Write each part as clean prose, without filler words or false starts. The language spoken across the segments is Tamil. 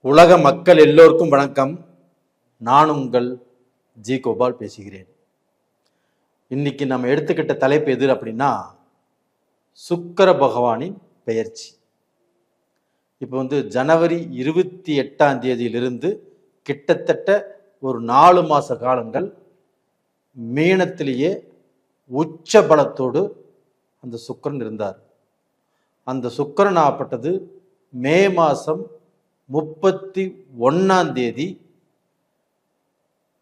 உலக மக்கள் எல்லோருக்கும் வணக்கம். நான் உங்கள் ஜி கோபால் பேசுகிறேன். இன்னைக்கு நம்ம எடுத்துக்கிட்ட தலைப்பு எது அப்படின்னா சுக்கிர பகவானின் பெயர்ச்சி. இப்போ ஜனவரி 28 கிட்டத்தட்ட ஒரு 4 மாச காலங்கள் மீனத்திலேயே உச்ச பலத்தோடு அந்த சுக்கிரன் இருந்தார். அந்த சுக்கிரன் ஆப்பட்டது மே மாதம் 31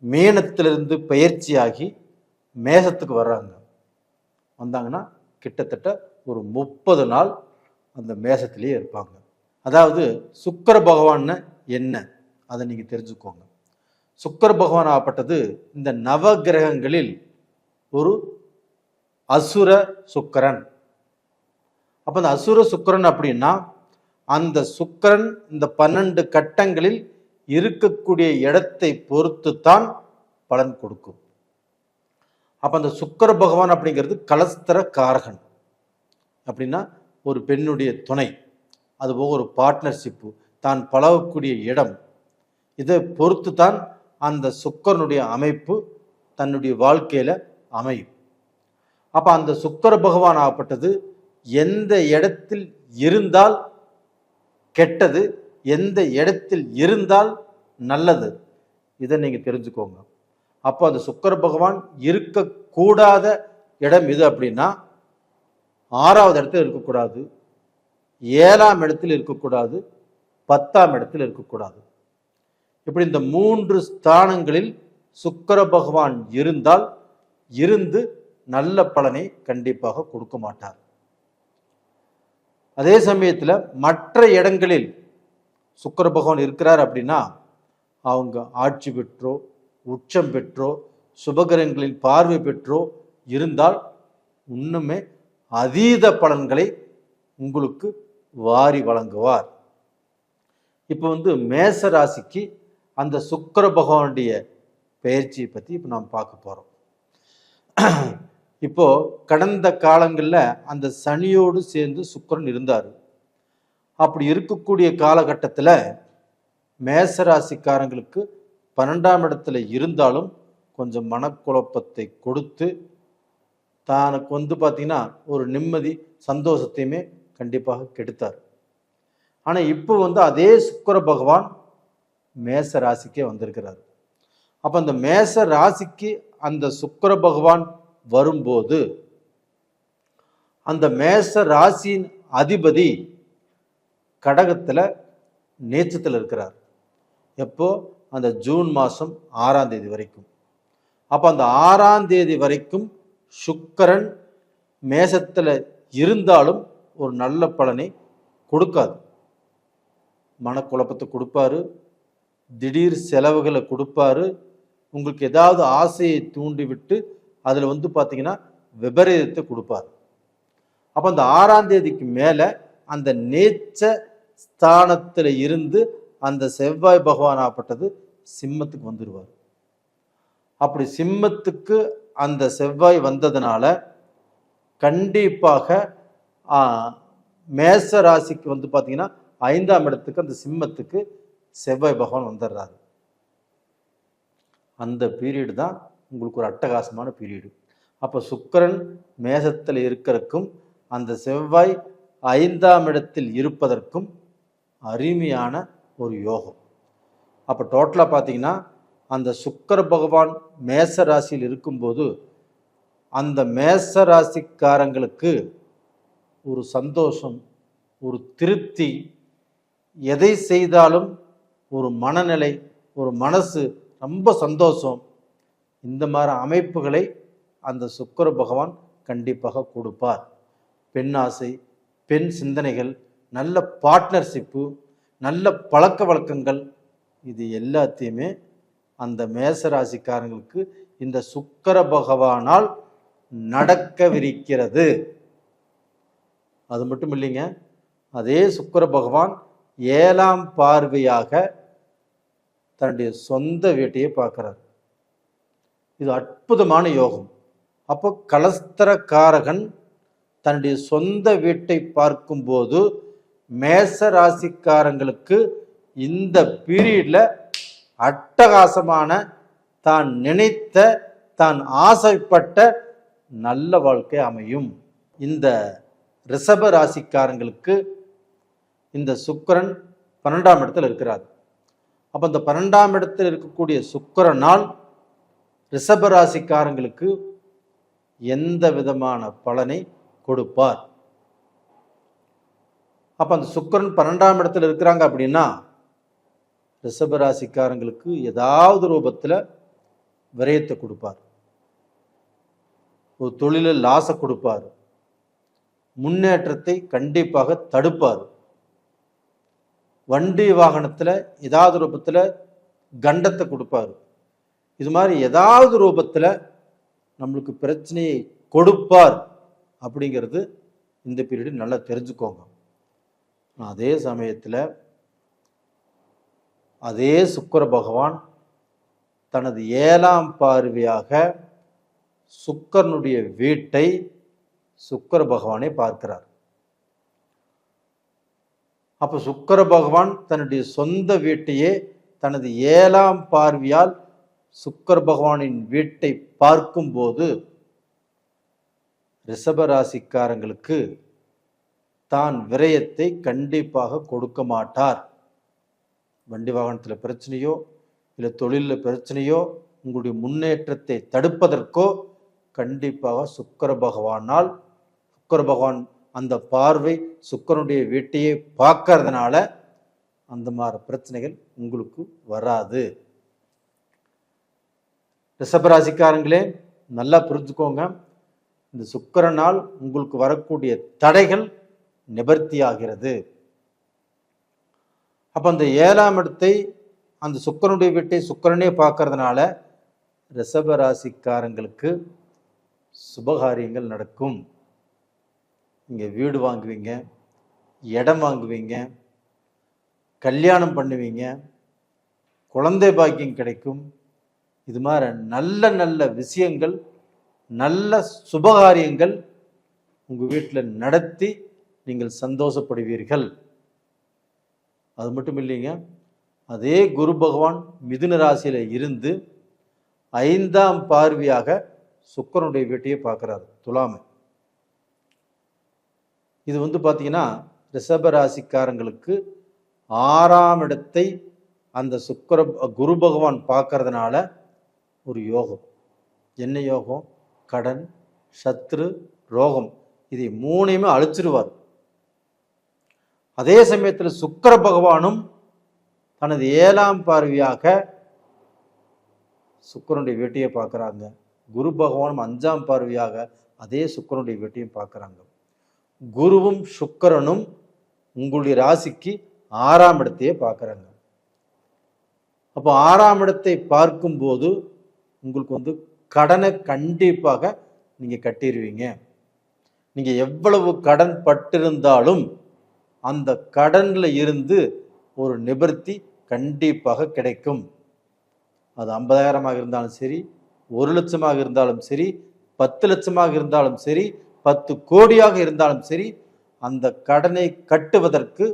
மீனத்திலிருந்து பயிற்சியாகி மேசத்துக்கு வர்றாங்க. வந்தாங்கன்னா கிட்டத்தட்ட ஒரு 30 நாள் அந்த மேசத்திலேயே இருப்பாங்க. அதாவது சுக்கிர பகவான் என்ன அதை நீங்க தெரிஞ்சுக்கோங்க. சுக்கிர பகவான் ஆப்பட்டது இந்த நவ கிரகங்களில் ஒரு அசுர சுக்கிரன். அப்ப அந்த அசுர சுக்கிரன் அப்படின்னா அந்த சுக்கிரன் இந்த 12 கட்டங்களில் இருக்கக்கூடிய இடத்தை பொறுத்து தான் பலன் கொடுக்கும். அப்ப அந்த சுக்கிர பகவான் அப்படிங்கிறது கலஸ்தர காரகன். அப்படின்னா ஒரு பெண்ணுடைய துணை, அதுபோக ஒரு பார்ட்னர்ஷிப்பு, தான் பழகக்கூடிய இடம், இதை பொறுத்து தான் அந்த சுக்கிரனுடைய அமைப்பு தன்னுடைய வாழ்க்கையில அமையும். அப்ப அந்த சுக்கிர பகவான் ஆகப்பட்டது எந்த இடத்தில் இருந்தால் கெட்டது, எந்த இடத்தில் இருந்தால் நல்லது, இதை நீங்க தெரிஞ்சுக்கோங்க. அப்போ அந்த சுக்கிர பகவான் இருக்கக்கூடாத இடம் எது அப்படின்னா 6வது இடத்துல இருக்கக்கூடாது, 7ஆம் இடத்தில் இருக்கக்கூடாது, 10ஆம் இடத்தில் இருக்கக்கூடாது. இப்படி இந்த 3 ஸ்தானங்களில் சுக்கிர பகவான் இருந்தால் இருந்து நல்ல பலனை கண்டிப்பாக கொடுக்க மாட்டார். அதே சமயத்தில் மற்ற இடங்களில் சுக்கிர பகவான் இருக்கிறார் அப்படின்னா அவங்க ஆட்சி பெற்றோ உச்சம் பெற்றோ சுபகிரகங்களின் பார்வை பெற்றோ இருந்தால் இன்னுமே அதீத பலன்களை உங்களுக்கு வாரி வழங்குவார். இப்போ மேச ராசிக்கு அந்த சுக்கிர பகவானுடைய பெயர்ச்சியை பற்றி இப்போ நாம் பார்க்க போகிறோம். இப்போ கடந்த காலங்களில் அந்த சனியோடு சேர்ந்து சுக்கிரன் இருந்தார். அப்படி இருக்கக்கூடிய காலகட்டத்தில் மேசராசிக்காரங்களுக்கு 12ஆம் இடத்துல இருந்தாலும் கொஞ்சம் மனக்குழப்பத்தை கொடுத்து தானுக்கு பார்த்தீங்கன்னா ஒரு நிம்மதி சந்தோஷத்தையுமே கண்டிப்பாக கெடுத்தார். ஆனால் இப்போ அதே சுக்கிர பகவான் மேச ராசிக்கே வந்திருக்கிறார். அப்போ அந்த மேச ராசிக்கு அந்த சுக்கிர பகவான் வரும்போது அந்த மேச ராசியின் அதிபதி கடகத்துல நீச்சத்தில் இருக்கிறார். எப்போ? அந்த ஜூன் மாதம் 6ஆம் தேதி வரைக்கும். அப்ப அந்த 6ஆம் தேதி வரைக்கும் சுக்கிரன் மேசத்துல இருந்தாலும் ஒரு நல்ல பலனை கொடுக்காது. மனக்குழப்பத்தை கொடுப்பாரு, திடீர் செலவுகளை கொடுப்பாரு, உங்களுக்கு ஏதாவது ஆசையை தூண்டிவிட்டு அதில் பார்த்தீங்கன்னா விபரீதத்தை கொடுப்பார். அப்போ அந்த 6ஆம் தேதிக்கு மேலே அந்த நீச்ச ஸ்தானத்தில் இருந்து அந்த செவ்வாய் பகவான் ஆப்பட்டது சிம்மத்துக்கு வந்துடுவார். அப்படி சிம்மத்துக்கு அந்த செவ்வாய் வந்ததுனால கண்டிப்பாக மேச ராசிக்கு பார்த்தீங்கன்னா 5ஆம் இடத்துக்கு அந்த சிம்மத்துக்கு செவ்வாய் பகவான் வந்துடுறாரு. அந்த பீரியடு தான் உங்களுக்கு ஒரு அட்டகாசமான பீரியடு. அப்போ சுக்கிரன் மேசத்தில் இருக்கிறதுக்கும் அந்த செவ்வாய் 5ஆம் இடத்தில் இருப்பதற்கும் அருமையான ஒரு யோகம். அப்போ டோட்டலாக பார்த்தீங்கன்னா அந்த சுக்கிர பகவான் மேச ராசியில் இருக்கும்போது அந்த மேச ராசிக்காரங்களுக்கு ஒரு சந்தோஷம், ஒரு திருப்தி, எதை செய்தாலும் ஒரு மனநிலை, ஒரு மனசு ரொம்ப சந்தோஷம், இந்த மாதிரி அமைப்புகளை அந்த சுக்கிர பகவான் கண்டிப்பாக கொடுப்பார். பெண் ஆசை, பெண் சிந்தனைகள், நல்ல பார்ட்னர்ஷிப்பு, நல்ல பழக்க வழக்கங்கள், இது எல்லாத்தையுமே அந்த மேசராசிக்காரங்களுக்கு இந்த சுக்கிர பகவானால் நடக்கவிருக்கிறது. அது மட்டும் இல்லைங்க, அதே சுக்கிர பகவான் 7ஆம் பார்வையாக தன்னுடைய சொந்த வீட்டையே பார்க்கிறார். இது அற்புதமான யோகம். அப்போ கலஸ்தர காரகன் தன்னுடைய சொந்த வீட்டை பார்க்கும்போது மேச ராசிக்காரங்களுக்கு இந்த பீரியட்ல அட்டகாசமான தான் நினைத்த தான் ஆசைப்பட்ட நல்ல வாழ்க்கை அமையும். இந்த ரிஷப ராசிக்காரங்களுக்கு இந்த சுக்கிரன் 12ஆம் இடத்துல இருக்கிறார். அப்ப இந்த 12ஆம் இடத்தில் இருக்கக்கூடிய சுக்கிரனால் ரிஷப ராசிக்காரங்களுக்கு எந்த விதமான பலனை கொடுப்பார்? அப்ப அந்த சுக்கிரன் 12ஆம் இடத்துல இருக்கிறாங்க அப்படின்னா ரிஷப ராசிக்காரங்களுக்கு ஏதாவது ரூபத்துல விரயத்தை கொடுப்பார், ஒரு தொழிலில் லாசை கொடுப்பார், முன்னேற்றத்தை கண்டிப்பாக தடுப்பார், வண்டி வாகனத்துல ஏதாவது ரூபத்துல கண்டத்தை கொடுப்பார். இது மாதிரி ஏதாவது ரூபத்துல நம்மளுக்கு பிரச்சனையை கொடுப்பார் அப்படிங்கிறது இந்த பீரியட் நல்லா தெரிஞ்சுக்கோங்க. அதே சமயத்துல அதே சுக்கிர பகவான் தனது 7ஆம் பார்வையாக சுக்கிரனுடைய வீட்டை சுக்கிர பகவானை பார்க்கிறார். அப்ப சுக்கிர பகவான் தன்னுடைய சொந்த வீட்டையே தனது 7ஆம் பார்வையால் சுக்கிர பகவானின் வீட்டை பார்க்கும் போது ரிஷபராசிக்காரங்களுக்கு தான் விரயத்தை கண்டிப்பாக கொடுக்க மாட்டார். வண்டி வாகனத்தில் பிரச்சனையோ இல்லை தொழிலில் பிரச்சனையோ உங்களுடைய முன்னேற்றத்தை தடுப்பதற்கோ கண்டிப்பாக சுக்கிர பகவான் அந்த பார்வை சுக்கிரனுடைய வீட்டையே பார்க்கறதுனால அந்த மாதிரி பிரச்சனைகள் உங்களுக்கு வராது. ரிஷபராசிக்காரங்களே நல்லா புரிஞ்சுக்கோங்க, இந்த சுக்கிரனால் உங்களுக்கு வரக்கூடிய தடைகள் நிவர்த்தி ஆகிறது. அப்ப அந்த 7ஆம் இடத்தை அந்த சுக்கிரனுடைய வீட்டை சுக்கிரனே பார்க்கறதுனால ரிஷபராசிக்காரங்களுக்கு சுபகாரியங்கள் நடக்கும். இங்கே வீடு வாங்குவீங்க, இடம் வாங்குவீங்க, கல்யாணம் பண்ணுவீங்க, குழந்தை பாக்கியம் கிடைக்கும். இது மாதிரி நல்ல நல்ல விஷயங்கள், நல்ல சுபகாரியங்கள் உங்கள் வீட்டில் நடத்தி நீங்கள் சந்தோஷப்படுவீர்கள். அது மட்டும் இல்லைங்க, அதே குரு பகவான் மிதுன ராசியில் இருந்து 5ஆம் பார்வையாக சுக்கிரனுடைய வீட்டையே பார்க்குறாரு, துலாமை. இது பார்த்தீங்கன்னா ரிஷப ராசிக்காரங்களுக்கு 6ஆம் இடத்தை அந்த குரு பகவான் பார்க்கறதுனால ஒரு யோகம். என்ன யோகம்? கடன், சத்ரு, ரோகம், இதை 3ஐயுமே அழிச்சிருவார். அதே சமயத்தில் சுக்கிர பகவானும் தனது 7ஆம் பார்வையாக சுக்கிரனுடைய வீட்டையை பார்க்குறாங்க. குரு பகவானும் 5ஆம் பார்வையாக அதே சுக்கிரனுடைய வீட்டையும் பார்க்குறாங்க. குருவும் சுக்கிரனும் உங்களுடைய ராசிக்கு 6ஆம் இடத்தையே பார்க்குறாங்க. அப்போ 6ஆம் இடத்தை பார்க்கும்போது உங்களுக்கு கடனை கண்டிப்பாக நீங்கள் கட்டிடுவீங்க. நீங்கள் எவ்வளவு கடன் பட்டிருந்தாலும் அந்த கடன்ல இருந்து ஒரு நிவர்த்தி கண்டிப்பாக கிடைக்கும். அது 50,000 இருந்தாலும் சரி, 1 லட்சமாக இருந்தாலும் சரி, 10 லட்சமாக இருந்தாலும் சரி, 10 கோடியாக இருந்தாலும் சரி, அந்த கடனை கட்டுவதற்கு,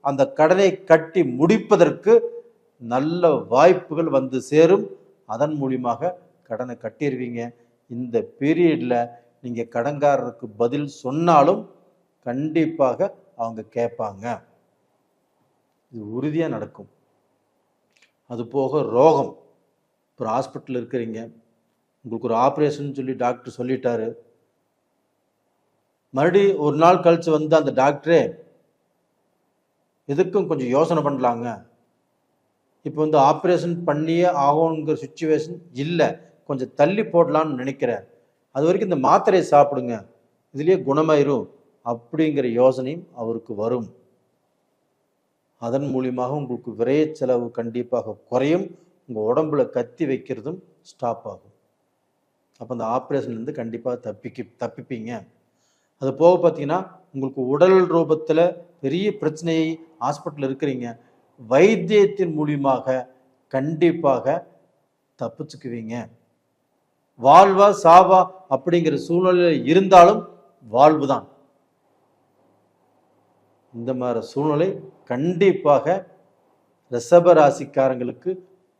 அந்த கடனை கட்டி முடிப்பதற்கு நல்ல வாய்ப்புகள் வந்து சேரும். அதன் மூலியமாக கடனை கட்டிடுவீங்க. இந்த பீரியட்ல நீங்க கடன்காரருக்கு பதில் சொன்னாலும் கண்டிப்பாக அவங்க கேட்பாங்க. இது உறுதியாக நடக்கும். அது போக ரோகம், ஒரு ஹாஸ்பிட்டல் இருக்கிறீங்க, உங்களுக்கு ஒரு ஆப்ரேஷன் சொல்லி டாக்டர் சொல்லிட்டாரு, மறுபடி ஒரு நாள் கழிச்சு அந்த டாக்டரே எதுக்கும் கொஞ்சம் யோசனை பண்ணலாங்க, இப்போ ஆப்ரேஷன் பண்ணியே ஆகணுங்கிற சுச்சுவேஷன் இல்லை, கொஞ்சம் தள்ளி போடலான்னு நினைக்கிறேன், அது வரைக்கும் இந்த மாத்திரையை சாப்பிடுங்க, இதுலேயே குணமாயிரும் அப்படிங்கிற யோசனையும் அவருக்கு வரும். அதன் மூலியமாக உங்களுக்கு விரைய செலவு கண்டிப்பாக குறையும். உங்கள் உடம்புல கத்தி வைக்கிறதும் ஸ்டாப் ஆகும். அப்போ அந்த ஆப்ரேஷன்லேருந்து கண்டிப்பாக தப்பிப்பீங்க. அது போக பார்த்தீங்கன்னா உங்களுக்கு உடல் ரூபத்தில் பெரிய பிரச்சனையை ஹாஸ்பிட்டலில் இருக்கிறீங்க, வைத்தியத்தின் மூலியமாக கண்டிப்பாக தப்பிச்சுக்குவீங்க. வாழ்வா சாவா அப்படிங்கிற சூழ்நிலையில் இருந்தாலும் வாழ்வு தான். இந்த மாதிரி சூழ்நிலை கண்டிப்பாக ரிஷப ராசிக்காரங்களுக்கு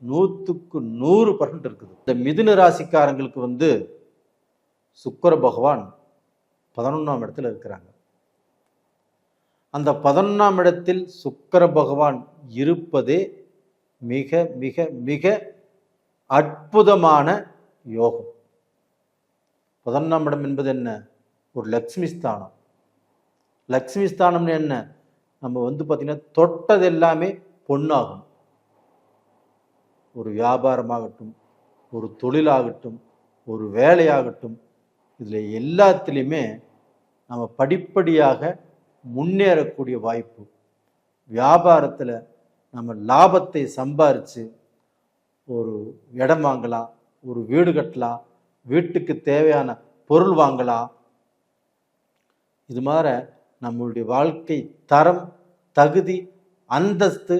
100% இருக்குது. இந்த மிதுன ராசிக்காரங்களுக்கு சுக்கிர பகவான் 11ஆம் இடத்துல இருக்கிறாங்க. அந்த 11ஆம் இடத்தில் சுக்கிர பகவான் இருப்பதே மிக மிக மிக அற்புதமான யோகம். 11ஆம் இடம் என்பது என்ன? ஒரு லக்ஷ்மி ஸ்தானம். லக்ஷ்மி ஸ்தானம்னு என்ன? நம்ம பார்த்தீங்கன்னா தொட்டது எல்லாமே பொன்னாகும். ஒரு வியாபாரமாகட்டும், ஒரு தொழிலாகட்டும், ஒரு வேலையாகட்டும், இதில் எல்லாத்துலேயுமே நம்ம படிப்படியாக முன்னேறக்கூடிய வாய்ப்பு. வியாபாரத்தில் நம்ம லாபத்தை சம்பாரித்து ஒரு இடம் வாங்கலாம், ஒரு வீடு கட்டலாம், வீட்டுக்கு தேவையான பொருள் வாங்கலாம். இது மாதிரி நம்மளுடைய வாழ்க்கை தரம், தகுதி, அந்தஸ்து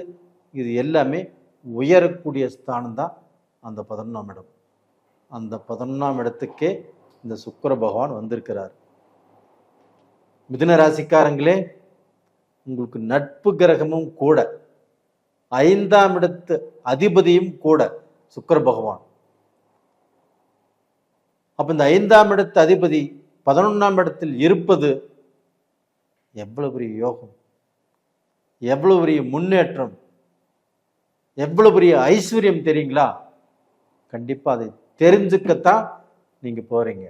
இது எல்லாமே உயரக்கூடிய ஸ்தானம் தான் அந்த 11ஆம் இடம். அந்த 11ஆம் இடத்துக்கே இந்த சுக்கிர பகவான் வந்திருக்கிறார். மிதுன ராசிக்காரங்களே, உங்களுக்கு நட்பு கிரகமும் கூட, 5ஆம் இடத்து அதிபதியும் கூட சுக்கிர பகவான். அப்ப இந்த 5ஆம் இடத்து அதிபதி 11ஆம் இடத்தில் இருப்பது எவ்வளவு பெரிய யோகம், எவ்வளவு பெரிய முன்னேற்றம், எவ்வளவு பெரிய ஐஸ்வர்யம் தெரியுங்களா? கண்டிப்பா அதை தெரிஞ்சுக்கத்தான் நீங்க போறீங்க.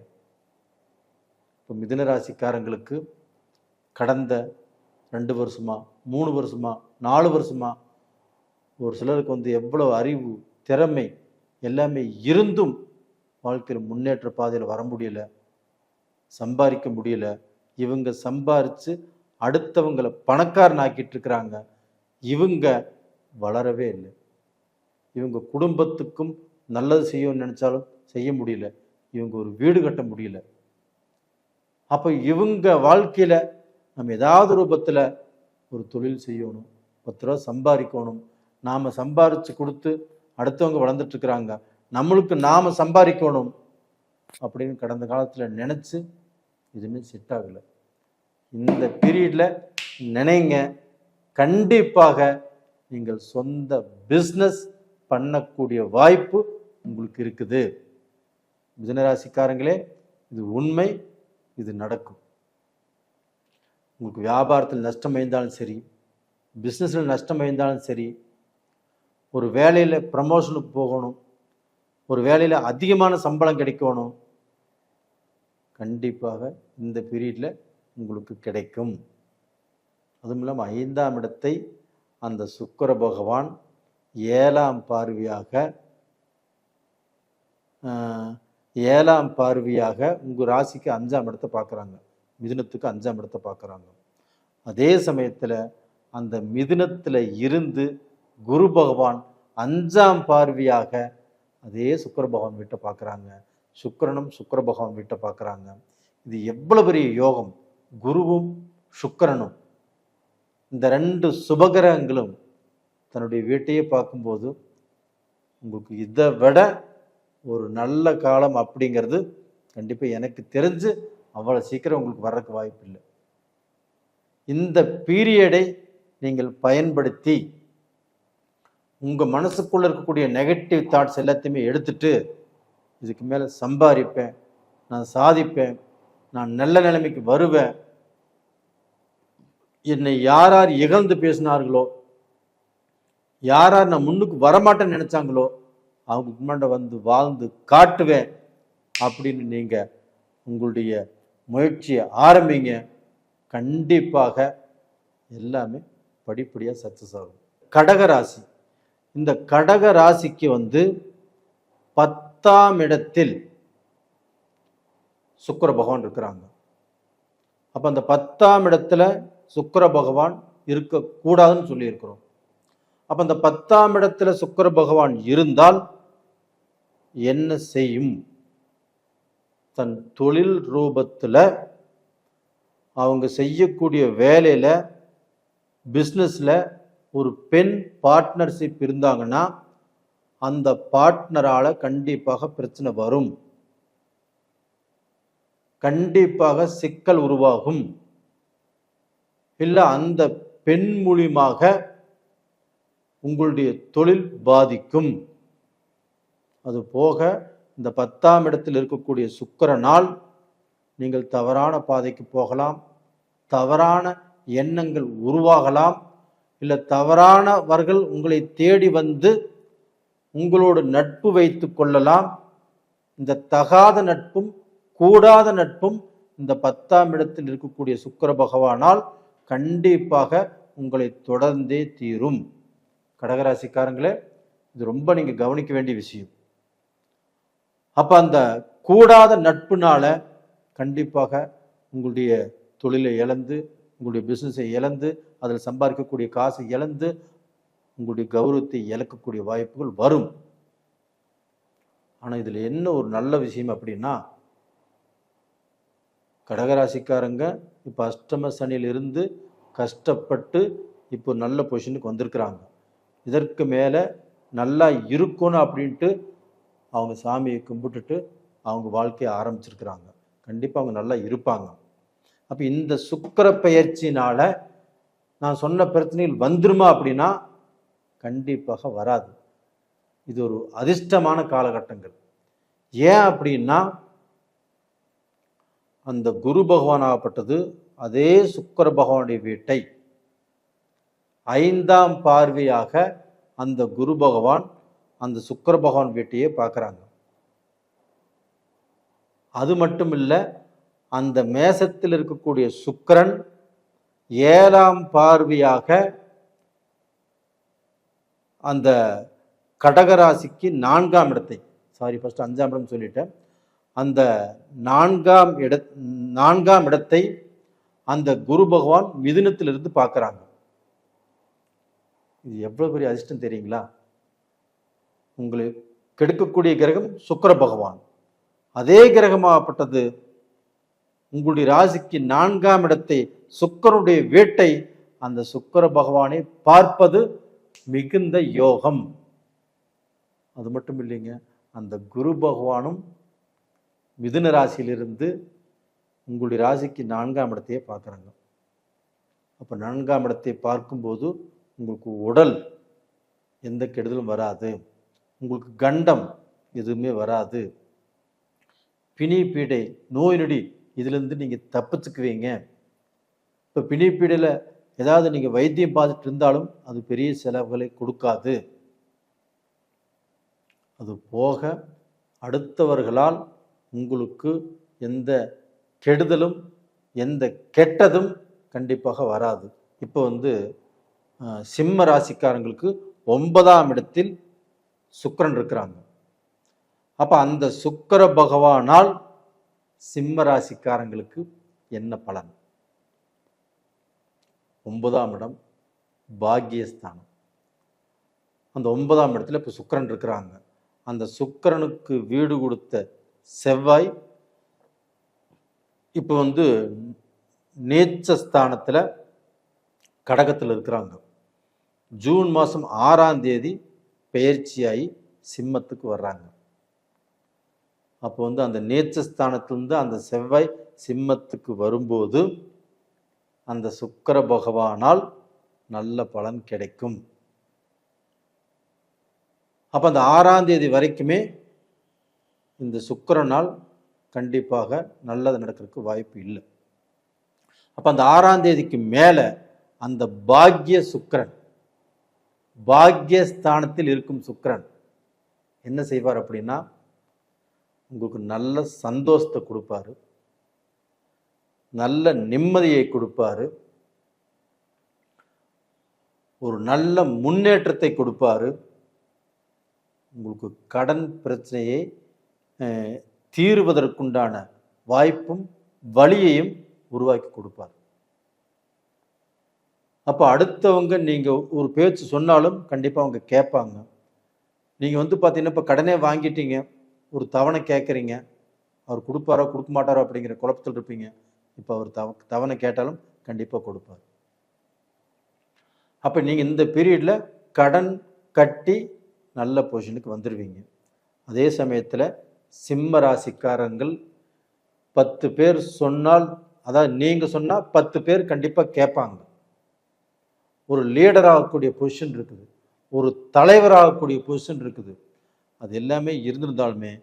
இப்போ மிதுன ராசிக்காரங்களுக்கு கடந்த 2 வருஷமா, 3 வருஷமா, 4 வருஷமா ஒரு சிலருக்கு எவ்வளவு அறிவு, திறமை எல்லாமே இருந்தும் வாழ்க்கையில் முன்னேற்ற பாதையில் வர முடியல, சம்பாதிக்க முடியல. இவங்க சம்பாரித்து அடுத்தவங்களை பணக்காரன் ஆக்கிட்டு இருக்கிறாங்க. இவங்க வளரவே இல்லை. இவங்க குடும்பத்துக்கும் நல்லது செய்யணும்னு நினைச்சாலும் செய்ய முடியல. இவங்க ஒரு வீடு கட்ட முடியல. அப்போ இவங்க வாழ்க்கையில நம்ம ஏதாவது ரூபத்தில் ஒரு தொழில் செய்யணும், 10 ரூபா சம்பாதிக்கணும், நாம சம்பாரிச்சு கொடுத்து அடுத்தவங்க வளர்ந்துட்டு இருக்கிறாங்க, நம்மளுக்கு நாம சம்பாதிக்கணும் அப்படின்னு கடந்த காலத்தில் நினைச்சு எதுவுமே செட் ஆகலை. இந்த பீரியட்ல நினைங்க, கண்டிப்பாக நீங்கள் சொந்த பிஸ்னஸ் பண்ணக்கூடிய வாய்ப்பு உங்களுக்கு இருக்குது. மிதுனராசிக்காரங்களே, இது உண்மை, இது நடக்கும். உங்களுக்கு வியாபாரத்தில் நஷ்டம் அடைந்தாலும் சரி, பிஸ்னஸில் நஷ்டம் அடைந்தாலும் சரி, ஒரு வேலையில் ப்ரமோஷனுக்கு போகணும், ஒரு வேலையில் அதிகமான சம்பளம் கிடைக்கணும், கண்டிப்பாக இந்த பீரியடில் உங்களுக்கு கிடைக்கும். அதுவும் இல்லாமல் 5ஆம் இடத்தை அந்த சுக்கிர பகவான் 7ஆம் பார்வையாக உங்கள் ராசிக்கு 5ஆம் இடத்தை பார்க்குறாங்க, மிதுனத்துக்கு 5ஆம் இடத்தை பார்க்குறாங்க. அதே சமயத்தில் அந்த மிதுனத்தில் இருந்து குரு பகவான் 5ஆம் பார்வையாக அதே சுக்கிர பகவான் வீட்டை பார்க்குறாங்க, சுக்கிரனும் சுக்கிர பகவான் வீட்டை பார்க்குறாங்க. இது எவ்வளவு பெரிய யோகம்! குருவும் சுக்கிரனும், இந்த 2 சுபகிரகங்களும் தன்னுடைய வீட்டையே பார்க்கும்போது உங்களுக்கு இதை விட ஒரு நல்ல காலம் அப்படிங்கிறது கண்டிப்பாக எனக்கு தெரிஞ்சு அவ்வளோ சீக்கிரம் உங்களுக்கு வர்றதுக்கு வாய்ப்பு இல்லை. இந்த பீரியடை நீங்கள் பயன்படுத்தி உங்கள் மனசுக்குள்ளே இருக்கக்கூடிய நெகட்டிவ் தாட்ஸ் எல்லாத்தையுமே எடுத்துட்டு, இதுக்கு மேலே சம்பாதிப்பேன், நான் சாதிப்பேன், நான் நல்ல நிலைமைக்கு வருவேன், என்னை யார் யார் இகழ்ந்து பேசினார்களோ, யார் யார் நான் முன்னுக்கு வரமாட்டேன்னு நினைச்சாங்களோ அவங்க முன்னாடி வாழ்ந்து காட்டுவேன் அப்படின்னு நீங்கள் உங்களுடைய முயற்சியை ஆரம்பிங்க. கண்டிப்பாக எல்லாமே படிப்படியாக சக்ஸஸ் ஆகும். கடகராசி, இந்த கடக ராசிக்கு 10ஆம் இடத்தில் சுக்கிர பகவான் இருக்கிறாங்க. அப்போ அந்த 10ஆம் இடத்துல சுக்கிர பகவான் இருக்கக்கூடாதுன்னு சொல்லியிருக்கிறோம். அப்போ அந்த 10ஆம் இடத்துல சுக்கிர பகவான் இருந்தால் என்ன செய்யும்? தன் தொழில் ரூபத்தில் அவங்க செய்யக்கூடிய வேலையில், பிஸ்னஸில் ஒரு பெண் பார்ட்னர்ஷிப் இருந்தாங்கன்னா அந்த பார்ட்னரால் கண்டிப்பாக பிரச்சனை வரும், கண்டிப்பாக சிக்கல் உருவாகும். இல்லை அந்த பெண் மூலியமாக உங்களுடைய தொழில் பாதிக்கும். அது போக இந்த 10ஆம் இடத்தில் இருக்கக்கூடிய சுக்கிரனால் நீங்கள் தவறான பாதைக்கு போகலாம், தவறான எண்ணங்கள் உருவாகலாம், இல்லை தவறானவர்கள் உங்களை தேடி வந்து உங்களோடு நட்பு வைத்து கொள்ளலாம். இந்த தகாத நட்பும் கூடாத நட்பும் இந்த 10ஆம் இடத்தில் இருக்கக்கூடிய சுக்கிர பகவானால் கண்டிப்பாக உங்களை தொடர்ந்தே தீரும். கடகராசிக்காரங்களே, இது ரொம்ப நீங்க கவனிக்க வேண்டிய விஷயம். அப்ப அந்த கூடாத நட்புனால கண்டிப்பாக உங்களுடைய தொழிலை இழந்து, உங்களுடைய பிசினஸை இழந்து, அதில் சம்பாதிக்கக்கூடிய காசை இழந்து உங்களுடைய கௌரவத்தை இழக்கக்கூடிய வாய்ப்புகள் வரும். ஆனா இதுல என்ன ஒரு நல்ல விஷயம் அப்படின்னா, கடகராசிக்காரங்க இப்போ அஷ்டம சனியிலிருந்து கஷ்டப்பட்டு இப்போ நல்ல பொசிஷனுக்கு வந்திருக்கிறாங்க. இதற்கு மேலே நல்லா இருக்கணும் அப்படின்ட்டு அவங்க சாமியை கும்பிட்டுட்டு அவங்க வாழ்க்கையை ஆரம்பிச்சிருக்கிறாங்க. கண்டிப்பாக அவங்க நல்லா இருப்பாங்க. அப்போ இந்த சுக்கிர பெயர்ச்சினால நான் சொன்ன பிரச்சனைகள் வந்துருமா அப்படின்னா கண்டிப்பாக வராது. இது ஒரு அதிர்ஷ்டமான காலகட்டங்கள். ஏன் அப்படின்னா அந்த குரு பகவான் ஆகப்பட்டது அதே சுக்கிர பகவானுடைய வீட்டை 5ஆம் பார்வையாக அந்த குரு பகவான் அந்த சுக்கிர பகவான் வீட்டையே பார்க்குறாங்க. அது மட்டும் இல்லை, அந்த மேசத்தில் இருக்கக்கூடிய சுக்கிரன் 7ஆம் பார்வையாக அந்த கடகராசிக்கு 4ஆம் இடத்தை, ஃபர்ஸ்ட் 5ஆம் இடம் சொல்லிட்டேன், அந்த 4ஆம் இடத்தை அந்த குரு பகவான் மிதுனத்திலிருந்து பார்க்குறாங்க. இது எவ்வளவு பெரிய அதிர்ஷ்டம் தெரியுங்களா? உங்களை கெடுக்கக்கூடிய கிரகம் சுக்கிர பகவான். அதே கிரகமாகப்பட்டது உங்களுடைய ராசிக்கு 4ஆம் இடத்தை சுக்கிரனுடைய வீட்டை அந்த சுக்கிர பகவானை பார்ப்பது மிகுந்த யோகம். அது மட்டும் இல்லைங்க, அந்த குரு பகவானும் மிதுன ராசியிலிருந்து உங்களுடைய ராசிக்கு 4ஆம் இடத்தையே பார்க்குறாங்க. அப்போ 4ஆம் இடத்தை பார்க்கும்போது உங்களுக்கு உடல் எந்த கெடுதலும் வராது, உங்களுக்கு கண்டம் எதுவுமே வராது, பிணி பீடை நோய் நொடி இதிலிருந்து நீங்கள் தப்பிச்சுக்குவீங்க. இப்போ பிணி பீடையில் ஏதாவது நீங்கள் வைத்தியம் பார்த்துட்டு இருந்தாலும் அது பெரிய செலவுகளை கொடுக்காது. அது போக அடுத்தவர்களால் உங்களுக்கு எந்த கெடுதலும் எந்த கெட்டதும் கண்டிப்பாக வராது. இப்போ சிம்ம ராசிக்காரங்களுக்கு 9ஆம் இடத்தில் சுக்கிரன் இருக்கிறாங்க. அப்ப அந்த சுக்கிர பகவானால் சிம்ம ராசிக்காரங்களுக்கு என்ன பலன்? 9ஆம் இடம் பாக்கியஸ்தானம். அந்த 9ஆம் இடத்துல இப்போ சுக்கிரன் இருக்கிறாங்க. அந்த சுக்கிரனுக்கு வீடு கொடுத்த செவ்வாய் இப்போ நீச்சஸ்தானத்தில் கடகத்தில் இருக்கிறாங்க. ஜூன் மாதம் 6ஆம் தேதி பெயர்ச்சியாகி சிம்மத்துக்கு வர்றாங்க. அப்போ அந்த நீச்சஸ்தானத்திலிருந்து அந்த செவ்வாய் சிம்மத்துக்கு வரும்போது அந்த சுக்கிர பகவானால் நல்ல பலன் கிடைக்கும். அப்போ அந்த 6ஆம் தேதி வரைக்குமே இந்த சுக்கிரனால் கண்டிப்பாக நல்லது நடக்கிறதுக்கு வாய்ப்பு இல்லை. அப்போ அந்த 6ஆம் தேதிக்கு மேலே அந்த பாக்கிய சுக்கிரன், பாக்கியஸ்தானத்தில் இருக்கும் சுக்கிரன் என்ன செய்வார் அப்படின்னா உங்களுக்கு நல்ல சந்தோஷத்தை கொடுப்பாரு, நல்ல நிம்மதியை கொடுப்பாரு, ஒரு நல்ல முன்னேற்றத்தை கொடுப்பாரு. உங்களுக்கு கடன் பிரச்சனையை தீர்வதற்குண்டான வாய்ப்பும் வழியையும் உருவாக்கி கொடுப்பார். அப்போ அடுத்தவங்க நீங்கள் ஒரு பேச்சு சொன்னாலும் கண்டிப்பாக அவங்க கேட்பாங்க. நீங்கள் பார்த்தீங்கன்னா இப்போ கடனே வாங்கிட்டீங்க, ஒரு தவணை கேட்குறீங்க, அவர் கொடுப்பாரோ கொடுக்க மாட்டாரோ அப்படிங்கிற குழப்பத்தில் இருப்பீங்க. இப்போ அவர் தவணை கேட்டாலும் கண்டிப்பாக கொடுப்பார். அப்போ நீங்கள் இந்த பீரியடில் கடன் கட்டி நல்ல பொசிஷனுக்கு வந்துடுவீங்க. அதே சமயத்தில் சிம்ம ராசிக்காரங்கள் 10 பேர் சொன்னால், அதாவது நீங்கள் சொன்னால் 10 பேர் கண்டிப்பாக கேட்பாங்க. ஒரு லீடர் ஆகக்கூடிய பொசிஷன் இருக்குது. ஒரு தலைவராகக்கூடிய பொசிஷன் இருக்குது. அது எல்லாமே இருந்திருந்தாலுமே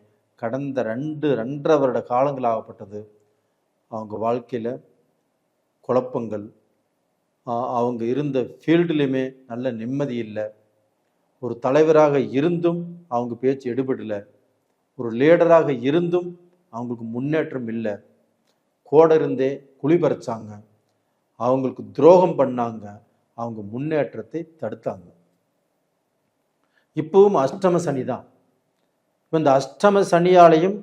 கடந்த 2.5 வருட காலங்களாகப்பட்டது அவங்க வாழ்க்கையில் குழப்பங்கள், அவங்க இருந்த ஃபீல்டுலேயுமே நல்ல நிம்மதி இல்லை. ஒரு தலைவராக இருந்தும் அவங்க பேச்சு எடுபடலை. ஒரு லீடராக இருந்தும் அவங்களுக்கு முன்னேற்றம் இல்லை. கூட இருந்தே குழி பறிச்சாங்க, அவங்களுக்கு துரோகம் பண்ணாங்க, அவங்க முன்னேற்றத்தை தடுத்தாங்க. இப்பவும் அஷ்டம சனி தான். இந்த அஷ்டம சனியாலையும்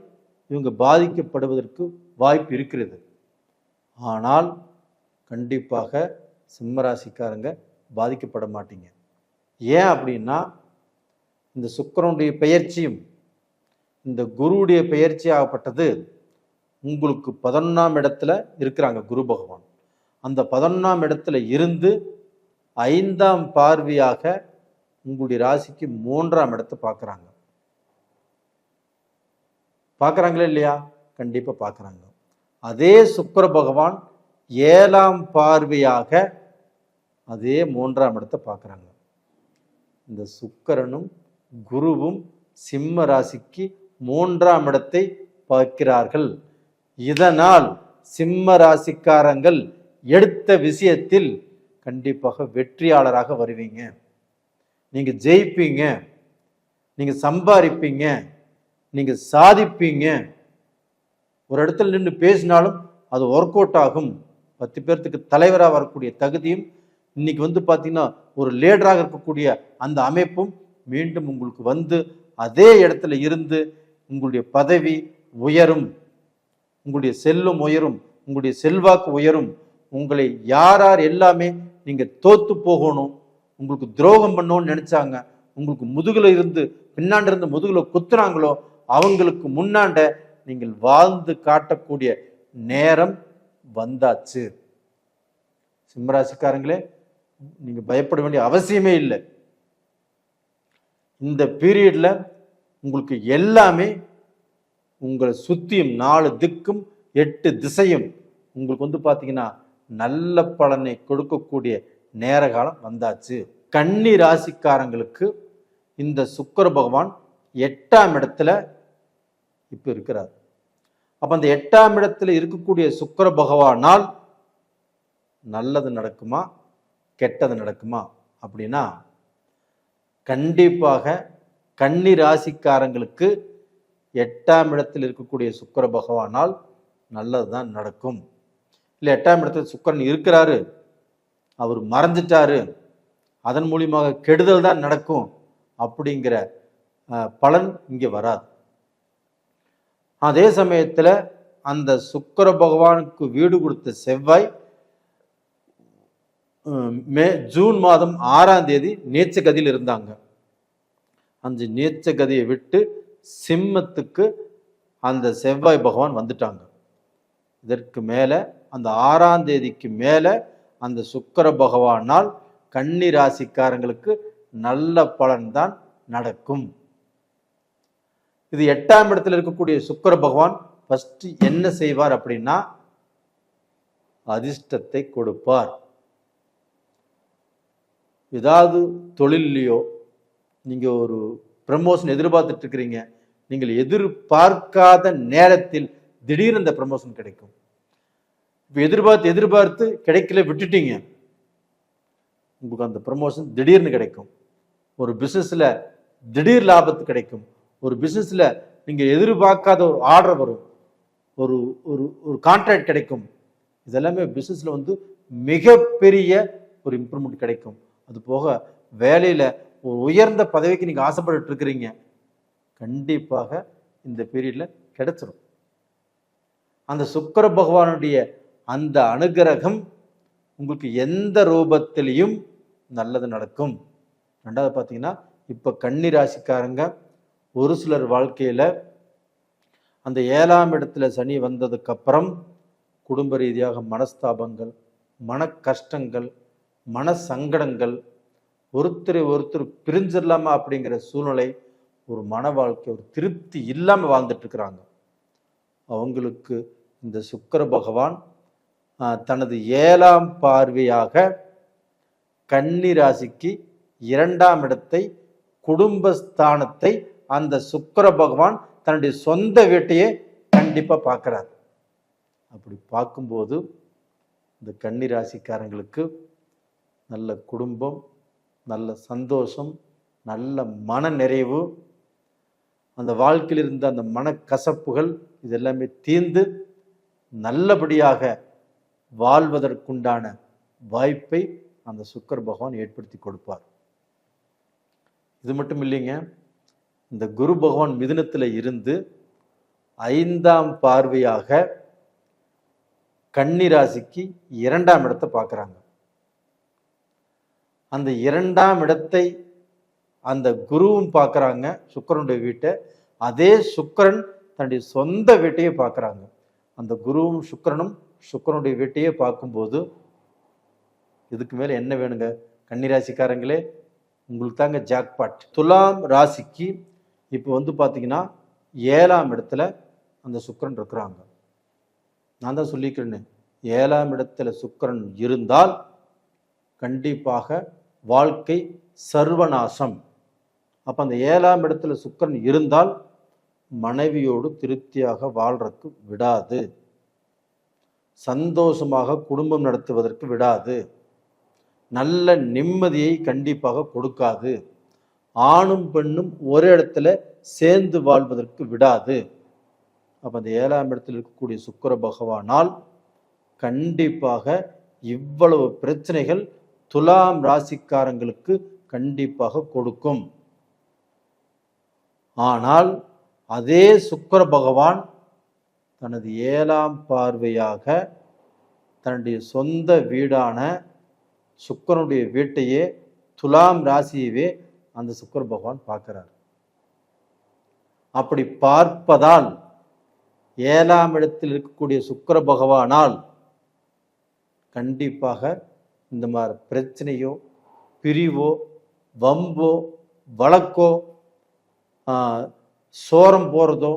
இவங்க பாதிக்கப்படுவதற்கு வாய்ப்பு இருக்கிறது. ஆனால் கண்டிப்பாக சிம்மராசிக்காரங்க பாதிக்கப்பட மாட்டீங்க. ஏன் அப்படின்னா இந்த சுக்கிரனுடைய பெயர்ச்சியும் இந்த குருவுடைய பெயர்ச்சி ஆகப்பட்டது உங்களுக்கு 11ஆம் இடத்துல இருக்கிறாங்க குரு பகவான். அந்த 11ஆம் இடத்துல இருந்து 5ஆம் பார்வையாக உங்களுடைய ராசிக்கு 3ஆம் இடத்தை பார்க்குறாங்க. பார்க்குறாங்களா இல்லையா? கண்டிப்பாக பார்க்குறாங்க. அதே சுக்கிர பகவான் 7ஆம் பார்வையாக அதே 3ஆம் இடத்தை பார்க்குறாங்க. இந்த சுக்கிரனும் குருவும் சிம்ம ராசிக்கு 3ஆம் இடத்தை பார்க்கிறார்கள். இதனால் சிம்ம ராசிக்காரங்கள் எடுத்த விஷயத்தில் கண்டிப்பாக வெற்றியாளராக வருவீங்க. நீங்க ஜெயிப்பீங்க, நீங்க சம்பாதிப்பீங்க, நீங்க சாதிப்பீங்க. ஒரு இடத்துல நின்று பேசினாலும் அது ஒர்க் அவுட் ஆகும். 10 பேர்த்துக்கு தலைவராக வரக்கூடிய தகுதியும் இன்னைக்கு பார்த்தீங்கன்னா ஒரு லீடராக இருக்கக்கூடிய அந்த அமைப்பும் மீண்டும் உங்களுக்கு வந்து அதே இடத்துல இருந்து உங்களுடைய பதவி உயரும், உங்களுடைய செல்வம் உயரும், உங்களுடைய செல்வாக்கு உயரும். உங்களை யார் யார் எல்லாமே நீங்க தோத்து போகணும், உங்களுக்கு துரோகம் பண்ணணும்னு நினைச்சாங்க, உங்களுக்கு முதுகுல இருந்து பின்னாண்ட இருந்து முதுகுல குத்துறாங்களோ அவங்களுக்கு முன்னாண்ட நீங்கள் வாழ்ந்து காட்டக்கூடிய நேரம் வந்தாச்சு. சிம்மராசிக்காரங்களே, நீங்க பயப்பட வேண்டிய அவசியமே இல்லை. இந்த பீரியட்ல உங்களுக்கு எல்லாமே உங்களை சுத்தியும் 4 திக்கும் 8 திசையும் உங்களுக்கு பார்த்தீங்கன்னா நல்ல பலனை கொடுக்கக்கூடிய நேர காலம் வந்தாச்சு. கன்னி ராசிக்காரங்களுக்கு இந்த சுக்கிர பகவான் 8ஆம் இடத்துல இப்ப இருக்கிறார். அப்ப அந்த 8ஆம் இடத்துல இருக்கக்கூடிய சுக்கிர பகவானால் நல்லது நடக்குமா கெட்டது நடக்குமா அப்படின்னா கண்டிப்பாக கன்னி ராசிக்காரங்களுக்கு 8ஆம் இடத்தில் இருக்கக்கூடிய சுக்கிர பகவானால் நல்லதுதான் நடக்கும். இல்லை 8ஆம் இடத்துல சுக்கிரன் இருக்கிறாரு, அவர் மறைஞ்சிட்டாரு, அதன் மூலியமாக கெடுதல் தான் நடக்கும் அப்படிங்கிற பலன் இங்கே வராது. அதே சமயத்தில் அந்த சுக்கிர பகவானுக்கு வீடு கொடுத்த செவ்வாய் ஜூன் மாதம் 6ஆம் தேதி நீச்ச கதியில் இருந்தாங்க. அந்த நீச்ச கதியை விட்டு சிம்மத்துக்கு அந்த செவ்வாய் பகவான் வந்துட்டாங்க. இதற்கு மேல அந்த 6ஆம் தேதிக்கு மேல அந்த சுக்கிர பகவானால் கன்னி ராசிக்காரங்களுக்கு நல்ல பலன்தான் நடக்கும். இது 8ஆம் இடத்துல இருக்கக்கூடிய சுக்கிர பகவான் ஃபர்ஸ்ட் என்ன செய்வார் அப்படின்னா அதிர்ஷ்டத்தை கொடுப்பார். ஏதாவது தொழிலையோ நீங்க ஒரு ப்ரமோஷன் எதிர்பார்த்துட்டு இருக்கிறீங்க, நீங்கள் எதிர்பார்க்காத நேரத்தில் திடீர்னு இந்த ப்ரமோஷன் கிடைக்கும். இப்போ எதிர்பார்த்து கிடைக்கல விட்டுட்டீங்க, உங்களுக்கு அந்த ப்ரமோஷன் திடீர்னு கிடைக்கும். ஒரு பிசினஸ்ல திடீர் லாபத்து கிடைக்கும். ஒரு பிசினஸ்ல நீங்க எதிர்பார்க்காத ஒரு ஆர்டர் வரும், ஒரு ஒரு ஒரு கான்ட்ராக்ட் கிடைக்கும். இதெல்லாமே பிசினஸ்ல மிகப்பெரிய ஒரு இம்ப்ரூவ்மெண்ட் கிடைக்கும். அது போக வேலையில ஒரு உயர்ந்த பதவிக்கு நீங்க ஆசைப்பட்டு இருக்கிறீங்க, கண்டிப்பாக இந்த பீரியட்ல கிடைச்சிடும். அந்த சுக்கிர பகவானுடைய அந்த அனுகிரகம் உங்களுக்கு எந்த ரூபத்திலையும் நல்லது நடக்கும். ரெண்டாவது பார்த்தீங்கன்னா இப்ப கன்னி ராசிக்காரங்க ஒரு சிலர் வாழ்க்கையில அந்த 7ஆம் இடத்துல சனி வந்ததுக்கு அப்புறம் குடும்ப ரீதியாக மனஸ்தாபங்கள், மன கஷ்டங்கள், மன சங்கடங்கள், ஒருத்தரை ஒருத்தர் பிரிஞ்சிடலாமா அப்படிங்கிற சூழ்நிலை, ஒரு மன வாழ்க்கை, ஒரு திருப்தி இல்லாம வாழ்ந்துட்டு இருக்கிறாங்க. அவங்களுக்கு இந்த சுக்கிர பகவான் தனது 7ஆம் பார்வையாக கன்னி ராசிக்கு 2ஆம் இடத்தை, குடும்பஸ்தானத்தை அந்த சுக்கிர பகவான் தன்னுடைய சொந்த வீட்டையே கண்டிப்பா பார்க்கிறார். அப்படி பார்க்கும்போது இந்த கன்னி ராசிக்காரங்களுக்கு நல்ல குடும்பம், நல்ல சந்தோஷம், நல்ல மன நிறைவு, அந்த வாழ்க்கையில் இருந்த அந்த மனக்கசப்புகள் இதெல்லாமே தீர்ந்து நல்லபடியாக வாழ்வதற்குண்டான வாய்ப்பை அந்த சுக்கிர பகவான் ஏற்படுத்தி கொடுப்பார். இது மட்டும் இல்லைங்க, இந்த குரு பகவான் மிதுனத்தில் இருந்து 5ஆம் பார்வையாக கன்னி ராசிக்கு 2ஆம் இடத்தை பார்க்குறாங்க. அந்த 2ஆம் இடத்தை அந்த குருவும் பார்க்குறாங்க, சுக்கிரனுடைய வீட்டை. அதே சுக்கிரன் தன்னுடைய சொந்த வீட்டையே பார்க்குறாங்க. அந்த குருவும் சுக்கிரனும் சுக்கிரனுடைய வீட்டையே பார்க்கும்போது இதுக்கு மேலே என்ன வேணுங்க கன்னிராசிக்காரங்களே? உங்களுக்கு தாங்க ஜாக்பாட். துலாம் ராசிக்கு இப்போ பார்த்தீங்கன்னா 7ஆம் இடத்துல அந்த சுக்கிரன் இருக்கிறாங்க. நான் தான் சொல்லிக்கிறேன்னு, 7ஆம் இடத்துல சுக்கிரன் இருந்தால் கண்டிப்பாக வாழ்க்கை சர்வநாசம். அப்போ அந்த 7ஆம் இடத்துல சுக்கிரன் இருந்தால் மனைவியோடு திருப்தியாக வாழ்றதுக்கு விடாது, சந்தோஷமாக குடும்பம் நடத்துவதற்கு விடாது, நல்ல நிம்மதியை கண்டிப்பாக கொடுக்காது, ஆணும் பெண்ணும் ஒரு இடத்துல சேர்ந்து வாழ்வதற்கு விடாது. அப்போ அந்த 7ஆம் இடத்தில் இருக்கக்கூடிய சுக்கிர பகவானால் கண்டிப்பாக இவ்வளவு பிரச்சனைகள் துலாம் ராசிக்காரங்களுக்கு கண்டிப்பாக கொடுக்கும். ஆனால் அதே சுக்கிர பகவான் தனது 7ஆம் பார்வையாக தன்னுடைய சொந்த வீடான சுக்கிரனுடைய வீட்டையே, துலாம் ராசியவே அந்த சுக்கிர பகவான் பார்க்கிறார். அப்படி பார்ப்பதால் 7ஆம் இடத்தில் இருக்கக்கூடிய சுக்கிர பகவானால் கண்டிப்பாக இந்த மாதிரி பிரச்சனையோ, பிரிவோ, வம்போ, வழக்கோ, சோரம் போகிறதோ,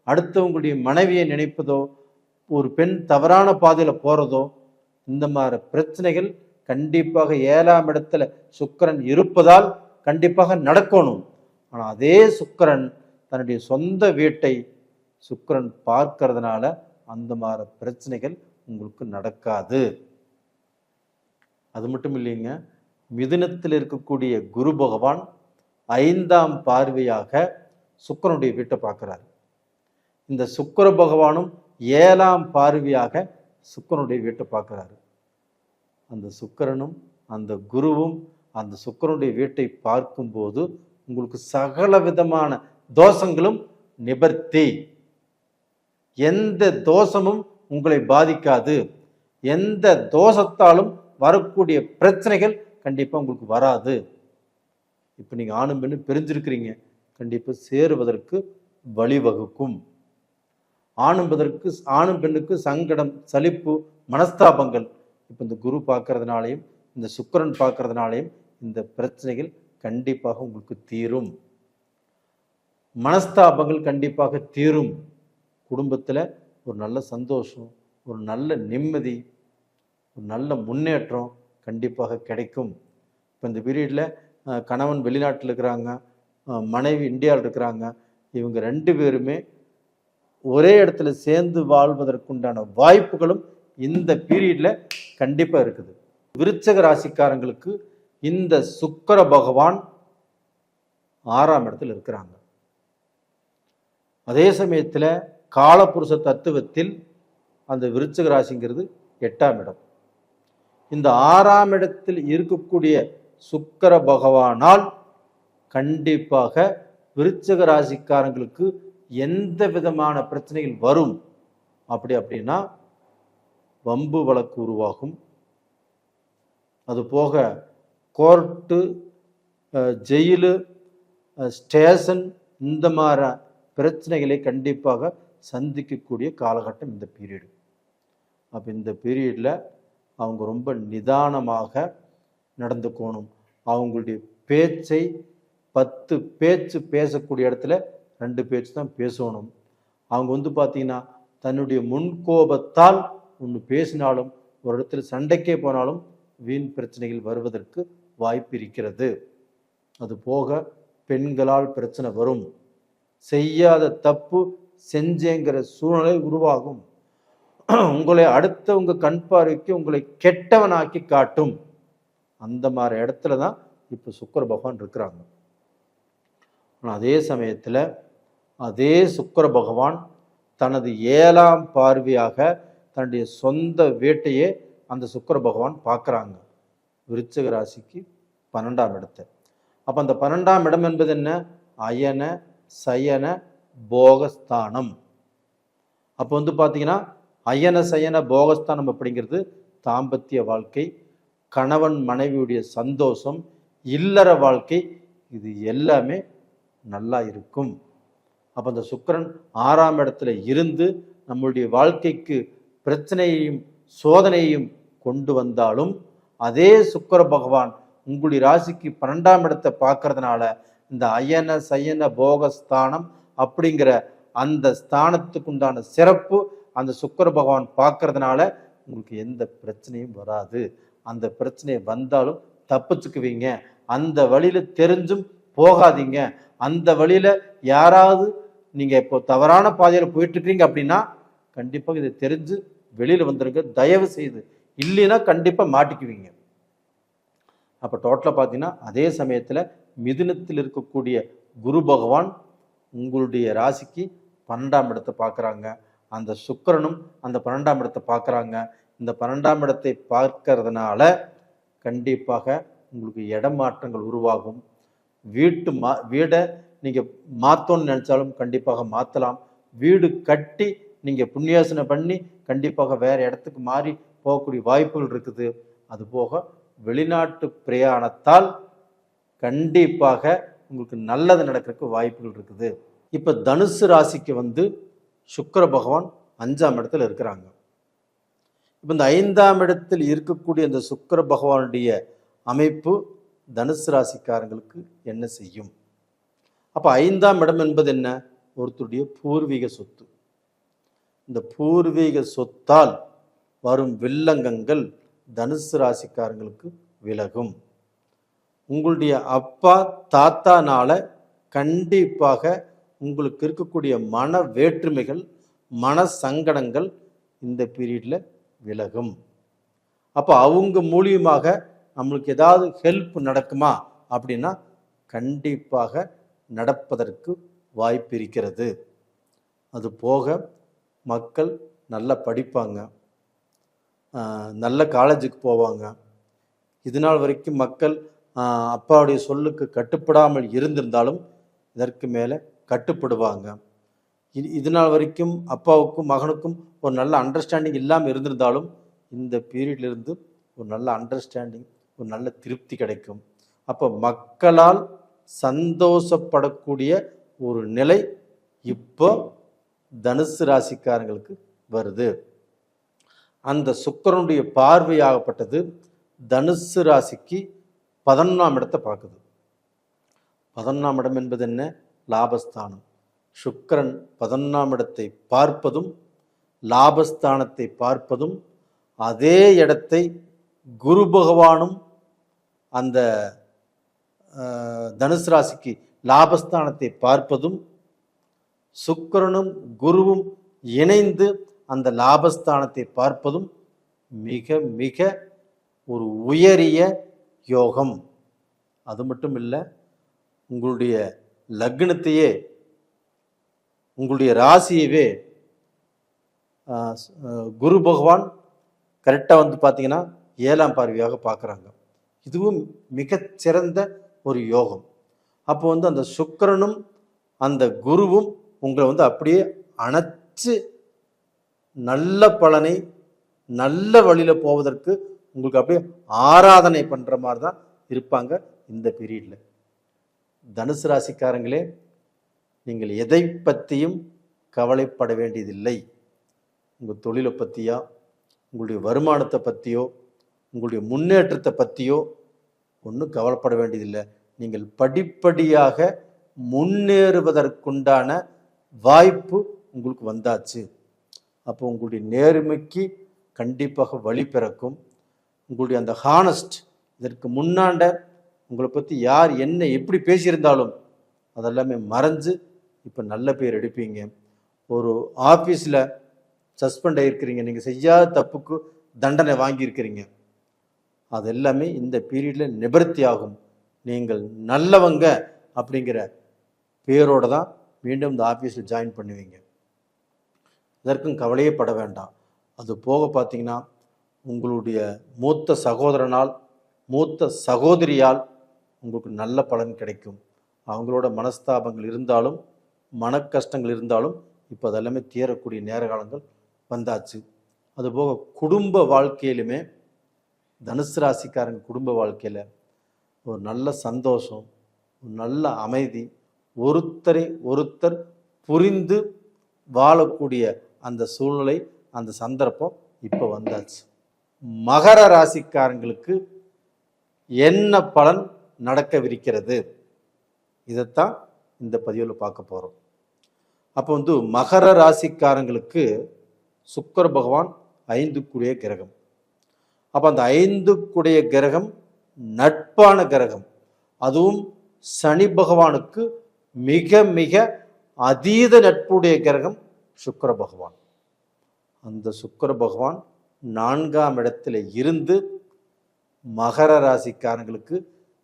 அடுத்தவங்களுடைய மனைவியை நினைப்பதோ, ஒரு பெண் தவறான பாதையில் போகிறதோ, இந்த மாதிரி பிரச்சனைகள் கண்டிப்பாக 7ஆம் இடத்துல சுக்கிரன் இருப்பதால் கண்டிப்பாக நடக்கணும். ஆனால் அதே சுக்கிரன் தன்னுடைய சொந்த வீட்டை சுக்கிரன் பார்க்கறதுனால அந்த மாதிரி பிரச்சனைகள் உங்களுக்கு நடக்காது. அது மட்டும் இல்லைங்க, மிதுனத்தில் இருக்கக்கூடிய குரு பகவான் 5ஆம் பார்வையாக சுக்கிரனுடைய வீட்டை பார்க்கிறார். இந்த சுக்கிர பகவானும் 7ஆம் பார்வையாக சுக்கிரனுடைய வீட்டை பார்க்கிறாரு. அந்த சுக்கிரனும் அந்த குருவும் அந்த சுக்கிரனுடைய வீட்டை பார்க்கும்போது உங்களுக்கு சகல விதமான தோஷங்களும் நிவர்த்தி. எந்த தோஷமும் உங்களை பாதிக்காது. எந்த தோஷத்தாலும் வரக்கூடிய பிரச்சனைகள் கண்டிப்பாக உங்களுக்கு வராது. இப்போ நீங்கள் ஆணும் பெண்ணும் பிரிஞ்சிருக்கிறீங்க, கண்டிப்பாக சேருவதற்கு வழிவகுக்கும். ஆணும் பெண்ணுக்கு சங்கடம், சலிப்பு, மனஸ்தாபங்கள் இப்போ இந்த குரு பார்க்கறதுனாலையும் இந்த சுக்கிரன் பார்க்கறதுனாலையும் இந்த பிரச்சனைகள் கண்டிப்பாக உங்களுக்கு தீரும். மனஸ்தாபங்கள் கண்டிப்பாக தீரும். குடும்பத்தில் ஒரு நல்ல சந்தோஷம், ஒரு நல்ல நிம்மதி, ஒரு நல்ல முன்னேற்றம் கண்டிப்பாக கிடைக்கும். இப்போ இந்த பீரியடில் கணவன் வெளிநாட்டில் இருக்கிறாங்க, மனைவி இந்தியாவில் இருக்கிறாங்க, இவங்க 2 பேருமே ஒரே இடத்துல சேர்ந்து வாழ்வதற்குண்டான வாய்ப்புகளும் இந்த பீரியட்ல கண்டிப்பாக இருக்குது. விருச்சக ராசிக்காரங்களுக்கு இந்த சுக்கிர பகவான் 6ஆம் இடத்துல இருக்கிறாங்க. அதே சமயத்தில் காலபுருஷ தத்துவத்தில் அந்த விருச்சக ராசிங்கிறது 8ஆம் இடம். இந்த 6ஆம் இடத்தில் இருக்கக்கூடிய சுக்கிர பகவானால் கண்டிப்பாக விருச்சக ராசிக்காரங்களுக்கு எந்த விதமான பிரச்சனைகள் வரும் அப்படின்னா வம்பு வழக்கு உருவாகும். அது போக கோர்ட்டு, ஜெயிலு, ஸ்டேஷன், இந்த மாதிரி பிரச்சனைகளை கண்டிப்பாக சந்திக்கக்கூடிய காலகட்டம் இந்த பீரியடு. அப்போ இந்த பீரியடில் அவங்க ரொம்ப நிதானமாக நடந்துக்கணும். அவங்களுடைய பேச்சை 10 பேச்சு பேசக்கூடிய இடத்துல 2 பேச்சு தான் பேசணும். அவங்க பார்த்தீங்கன்னா தன்னுடைய முன்கோபத்தால் ஒன்று பேசினாலும், ஒரு இடத்துல சண்டைக்கே போனாலும் வீண் பிரச்சனைகள் வருவதற்கு வாய்ப்பு இருக்கிறது. அது போக பெண்களால் பிரச்சனை வரும். செய்யாத தப்பு செஞ்சேங்கிற சூழ்நிலை உருவாகும். உங்களை அடுத்தவங்க கண் பார்வைக்கு உங்களை கெட்டவனாக்கி காட்டும். அந்த மாதிரி இடத்துல தான் இப்போ சுக்கிர பகவான் இருக்கிறாங்க. அதே சமயத்தில் அதே சுக்கிர பகவான் தனது 7ஆம் பார்வையாக தன்னுடைய சொந்த வீட்டையே அந்த சுக்கிர பகவான் பார்க்குறாங்க, விருச்சிக ராசிக்கு 12ஆம் இடத்தை. அப்போ அந்த 12ஆம் இடம் என்பது என்ன? அயன சயன போகஸ்தானம். அப்போ பார்த்தீங்கன்னா அயன சயன போகஸ்தானம் அப்படிங்கிறது தாம்பத்திய வாழ்க்கை, கணவன் மனைவியுடைய சந்தோஷம், இல்லற வாழ்க்கை, இது எல்லாமே நல்லா இருக்கும். அப்போ அந்த சுக்கிரன் 6ஆம் இடத்துல இருந்து நம்மளுடைய வாழ்க்கைக்கு பிரச்சனையையும் சோதனையையும் கொண்டு வந்தாலும் அதே சுக்கிர பகவான் உங்களுடைய ராசிக்கு 12ஆம் இடத்தை பார்க்கறதுனால இந்த அயன சயன போகஸ்தானம் அப்படிங்கிற அந்த ஸ்தானத்துக்கு உண்டான சிறப்பு அந்த சுக்கிர பகவான் பார்க்கறதுனால உங்களுக்கு எந்த பிரச்சனையும் வராது. அந்த பிரச்சனையை வந்தாலும் தப்பிச்சுக்குவீங்க. அந்த வழியில தெரிஞ்சும் போகாதீங்க. அந்த வழியில யாராவது நீங்க இப்போ தவறான பாதையில போயிட்டு இருக்கீங்க அப்படின்னா கண்டிப்பாக இதை தெரிஞ்சு வெளியில வந்துருங்க, தயவு செய்து. இல்லைன்னா கண்டிப்பா மாட்டிக்குவீங்க. அப்ப டோட்டலா பார்த்தீங்கன்னா அதே சமயத்துல மிதுனத்தில் இருக்கக்கூடிய குரு பகவான் உங்களுடைய ராசிக்கு 12ஆம் இடத்தை பார்க்குறாங்க. அந்த சுக்கிரனும் அந்த 12ஆம் இடத்தை பார்க்குறாங்க. இந்த 12ஆம் இடத்தை பார்க்கறதுனால கண்டிப்பாக உங்களுக்கு இடமாற்றங்கள் உருவாகும். வீடை நீங்கள் மாற்றணும்னு நினச்சாலும் கண்டிப்பாக மாற்றலாம். வீடு கட்டி நீங்கள் புண்ணியாசனை பண்ணி கண்டிப்பாக வேறு இடத்துக்கு மாறி போகக்கூடிய வாய்ப்புகள் இருக்குது. அதுபோக வெளிநாட்டு பிரயாணத்தால் கண்டிப்பாக உங்களுக்கு நல்லது நடக்கிறதுக்கு வாய்ப்புகள் இருக்குது. இப்போ தனுசு ராசிக்கு சுக்கிர பகவான் 5ஆம் இடத்துல இருக்கிறாங்க. இப்போ இந்த 5ஆம் இடத்தில் இருக்கக்கூடிய இந்த சுக்கிர பகவானுடைய அமைப்பு தனுசு ராசிக்காரங்களுக்கு என்ன செய்யும்? அப்போ 5ஆம் இடம் என்பது என்ன? ஒருத்தருடைய பூர்வீக சொத்து. இந்த பூர்வீக சொத்தால் வரும் வில்லங்கங்கள் தனுசு ராசிக்காரங்களுக்கு விலகும். உங்களுடைய அப்பா தாத்தானால கண்டிப்பாக உங்களுக்கு இருக்கக்கூடிய மன வேற்றுமைகள், மன சங்கடங்கள் இந்த பீரியடில் விலகும். அப்போ அவங்க மூலியமாக நம்மளுக்கு ஏதாவது ஹெல்ப் நடக்குமா அப்படின்னா கண்டிப்பாக நடப்பதற்கு வாய்ப்பு இருக்கிறது. அது போக மக்கள் நல்லா படிப்பாங்க, நல்ல காலேஜுக்கு போவாங்க. இதனால் வரைக்கும் மக்கள் அப்பாவுடைய சொல்லுக்கு கட்டுப்படாமல் இருந்திருந்தாலும் இதற்கு மேலே கட்டுப்படுவாங்க. இதனால் வரைக்கும் அப்பாவுக்கும் மகனுக்கும் ஒரு நல்ல அண்டர்ஸ்டாண்டிங் இல்லாமல் இருந்திருந்தாலும் இந்த பீரியட்லேருந்து ஒரு நல்ல அண்டர்ஸ்டாண்டிங், ஒரு நல்ல திருப்தி கிடைக்கும். அப்போ மக்களால் சந்தோஷப்படக்கூடிய ஒரு நிலை இப்போ தனுசு ராசிக்காரங்களுக்கு வருது. அந்த சுக்கிரனுடைய பார்வையாகப்பட்டது தனுசு ராசிக்கு 11ஆம் இடத்தை பார்க்குது. 11ஆம் இடம் என்பது என்ன? லாபஸ்தானம். சுக்கிரன் 11ஆம் இடத்தை பார்ப்பதும் லாபஸ்தானத்தை பார்ப்பதும் அதே இடத்தை குரு பகவானும் அந்த தனுசு ராசிக்கு லாபஸ்தானத்தை பார்ப்பதும் சுக்கிரனும் குருவும் இணைந்து அந்த லாபஸ்தானத்தை பார்ப்பதும் மிக மிக ஒரு உயரிய யோகம். அது மட்டும் இல்லை, உங்களுடைய லக்னத்தையே உங்களுடைய ராசியவே குரு பகவான் கரெக்டாக பார்த்தீங்கன்னா 7ஆம் பார்வையாக பார்க்குறாங்க. இதுவும் மிகச்சிறந்த ஒரு யோகம். அப்போ அந்த சுக்கிரனும் அந்த குருவும் உங்களை அப்படியே அணைச்சு நல்ல பலனை, நல்ல வழியில் போவதற்கு உங்களுக்கு அப்படியே ஆராதனை பண்ணுற மாதிரி தான் இருப்பாங்க இந்த பீரியடில். தனுசு ராசிக்காரங்களே, நீங்கள் எதை பற்றியும் கவலைப்பட வேண்டியதில்லை. உங்கள் தொழிலை பற்றியா, உங்களுடைய வருமானத்தை பற்றியோ, உங்களுடைய முன்னேற்றத்தை பற்றியோ ஒன்றும் கவலைப்பட வேண்டியதில்லை. நீங்கள் படிப்படியாக முன்னேறுவதற்குண்டான வாய்ப்பு உங்களுக்கு வந்தாச்சு. அப்போ உங்களுடைய நேர்மைக்கு கண்டிப்பாக வழி பிறக்கும். உங்களுடைய அந்த ஹானஸ்ட், இதற்கு முன்னாண்ட உங்களை பற்றி யார் என்ன எப்படி பேசியிருந்தாலும் அதெல்லாமே மறைஞ்சு இப்போ நல்ல பேர் எடுப்பீங்க. ஒரு ஆஃபீஸில் சஸ்பெண்ட் ஆகிருக்கிறீங்க, நீங்கள் செய்யாத தப்புக்கு தண்டனை வாங்கியிருக்கிறீங்க, அது எல்லாமே இந்த பீரியடில் நிவர்த்தி ஆகும். நீங்கள் நல்லவங்க அப்படிங்கிற பேரோடு தான் மீண்டும் இந்த ஆஃபீஸில் ஜாயின் பண்ணுவீங்க. இதற்கும் கவலையே பட வேண்டாம். அது போக பார்த்தீங்கன்னா உங்களுடைய மூத்த சகோதரனால் மூத்த சகோதரியால் உங்களுக்கு நல்ல பலன் கிடைக்கும். அவங்களோட மனஸ்தாபங்கள் இருந்தாலும் மன கஷ்டங்கள் இருந்தாலும் இப்போ அதெல்லாமே தீரக்கூடிய நேர காலங்கள் வந்தாச்சு. அதுபோக குடும்ப வாழ்க்கையிலுமே தனுசு ராசிக்காரங்க குடும்ப வாழ்க்கையில் ஒரு நல்ல சந்தோஷம், ஒரு நல்ல அமைதி, ஒருத்தரை ஒருத்தர் புரிந்து வாழக்கூடிய அந்த சூழ்நிலை, அந்த சந்தர்ப்பம் இப்போ வந்தாச்சு. மகர ராசிக்காரங்களுக்கு என்ன பலன் நடக்கவிருக்கிறது, இதைத்தான் இந்த பதிவில் பார்க்க போகிறோம். அப்போ மகர ராசிக்காரங்களுக்கு சுக்கிர பகவான் 5 கிரகம். அப்போ அந்த 5 கிரகம் நட்பான கிரகம். அதுவும் சனி பகவானுக்கு மிக மிக அதீத நட்புடைய கிரகம் சுக்கிர பகவான். அந்த சுக்கிர பகவான் 4ஆம் இடத்துல இருந்து மகர ராசிக்காரங்களுக்கு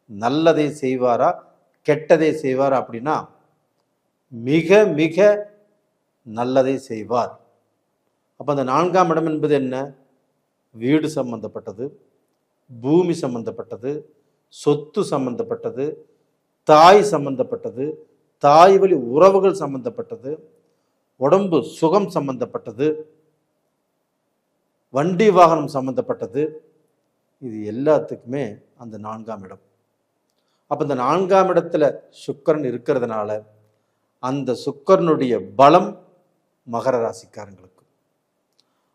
நல்லதை செய்வாரா கெட்டதை செய்வாரா அப்படின்னா மிக மிக நல்லதை செய்வார். அப்போ அந்த 4ஆம் இடம் என்பது என்ன? வீடு சம்பந்தப்பட்டது, பூமி சம்பந்தப்பட்டது, சொத்து சம்பந்தப்பட்டது, தாய் சம்பந்தப்பட்டது, தாய் வழி உறவுகள் சம்பந்தப்பட்டது, உடம்பு சுகம் சம்பந்தப்பட்டது, வண்டி வாகனம் சம்பந்தப்பட்டது. இது எல்லாத்துக்குமே அந்த 4ஆம் இடம். அப்போ இந்த 4ஆம் இடத்துல சுக்கிரன் இருக்கிறதுனால அந்த சுக்கிரனுடைய பலம் மகர ராசிக்காரங்களுக்கு.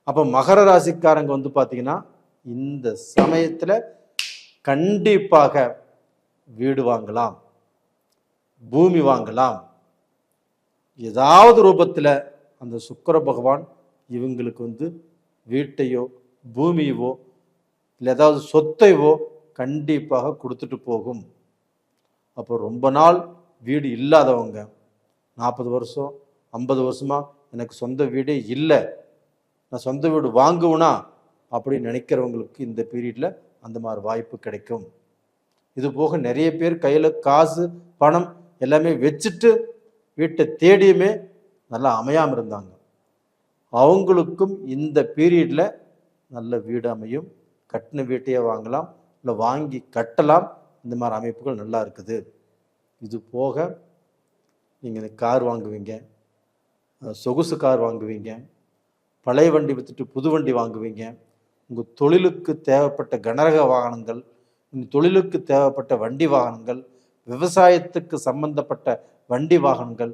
அப்போ மகர ராசிக்காரங்க பார்த்தீங்கன்னா இந்த சமயத்தில் கண்டிப்பாக வீடு வாங்கலாம், பூமி வாங்கலாம். ஏதாவது ரூபத்தில் அந்த சுக்கிர பகவான் இவங்களுக்கு வீட்டையோ பூமியவோ இல்லை ஏதாவது சொத்தைவோ கண்டிப்பாக கொடுத்துட்டு போகும். அப்போ ரொம்ப நாள் வீடு இல்லாதவங்க, 40 வருஷம் 50 வருஷமாக எனக்கு சொந்த வீடே இல்லை, நான் சொந்த வீடு வாங்குவேனா அப்படின்னு நினைக்கிறவங்களுக்கு இந்த பீரியடில் அந்த மாதிரி வாய்ப்பு கிடைக்கும். இது போக நிறைய பேர் கையில் காசு பணம் எல்லாமே வச்சுட்டு வீட்டை தேடியுமே நல்லா அமையாமல் இருந்தாங்க. அவங்களுக்கும் இந்த பீரியடில் நல்ல வீடு அமையும். கட்டின வீட்டையே வாங்கலாம், இல்லை வாங்கி கட்டலாம். இந்த மாதிரி அமைப்புகள் நல்லா இருக்குது. இது போக நீங்கள் கார் வாங்குவீங்க, சொகுசு கார் வாங்குவீங்க, பழைய வண்டி விற்றுட்டு புது வண்டி வாங்குவீங்க. உங்கள் தொழிலுக்கு தேவைப்பட்ட கனரக வாகனங்கள், உங்கள் தொழிலுக்கு தேவைப்பட்ட வண்டி வாகனங்கள், விவசாயத்துக்கு சம்பந்தப்பட்ட வண்டி வாகனங்கள்,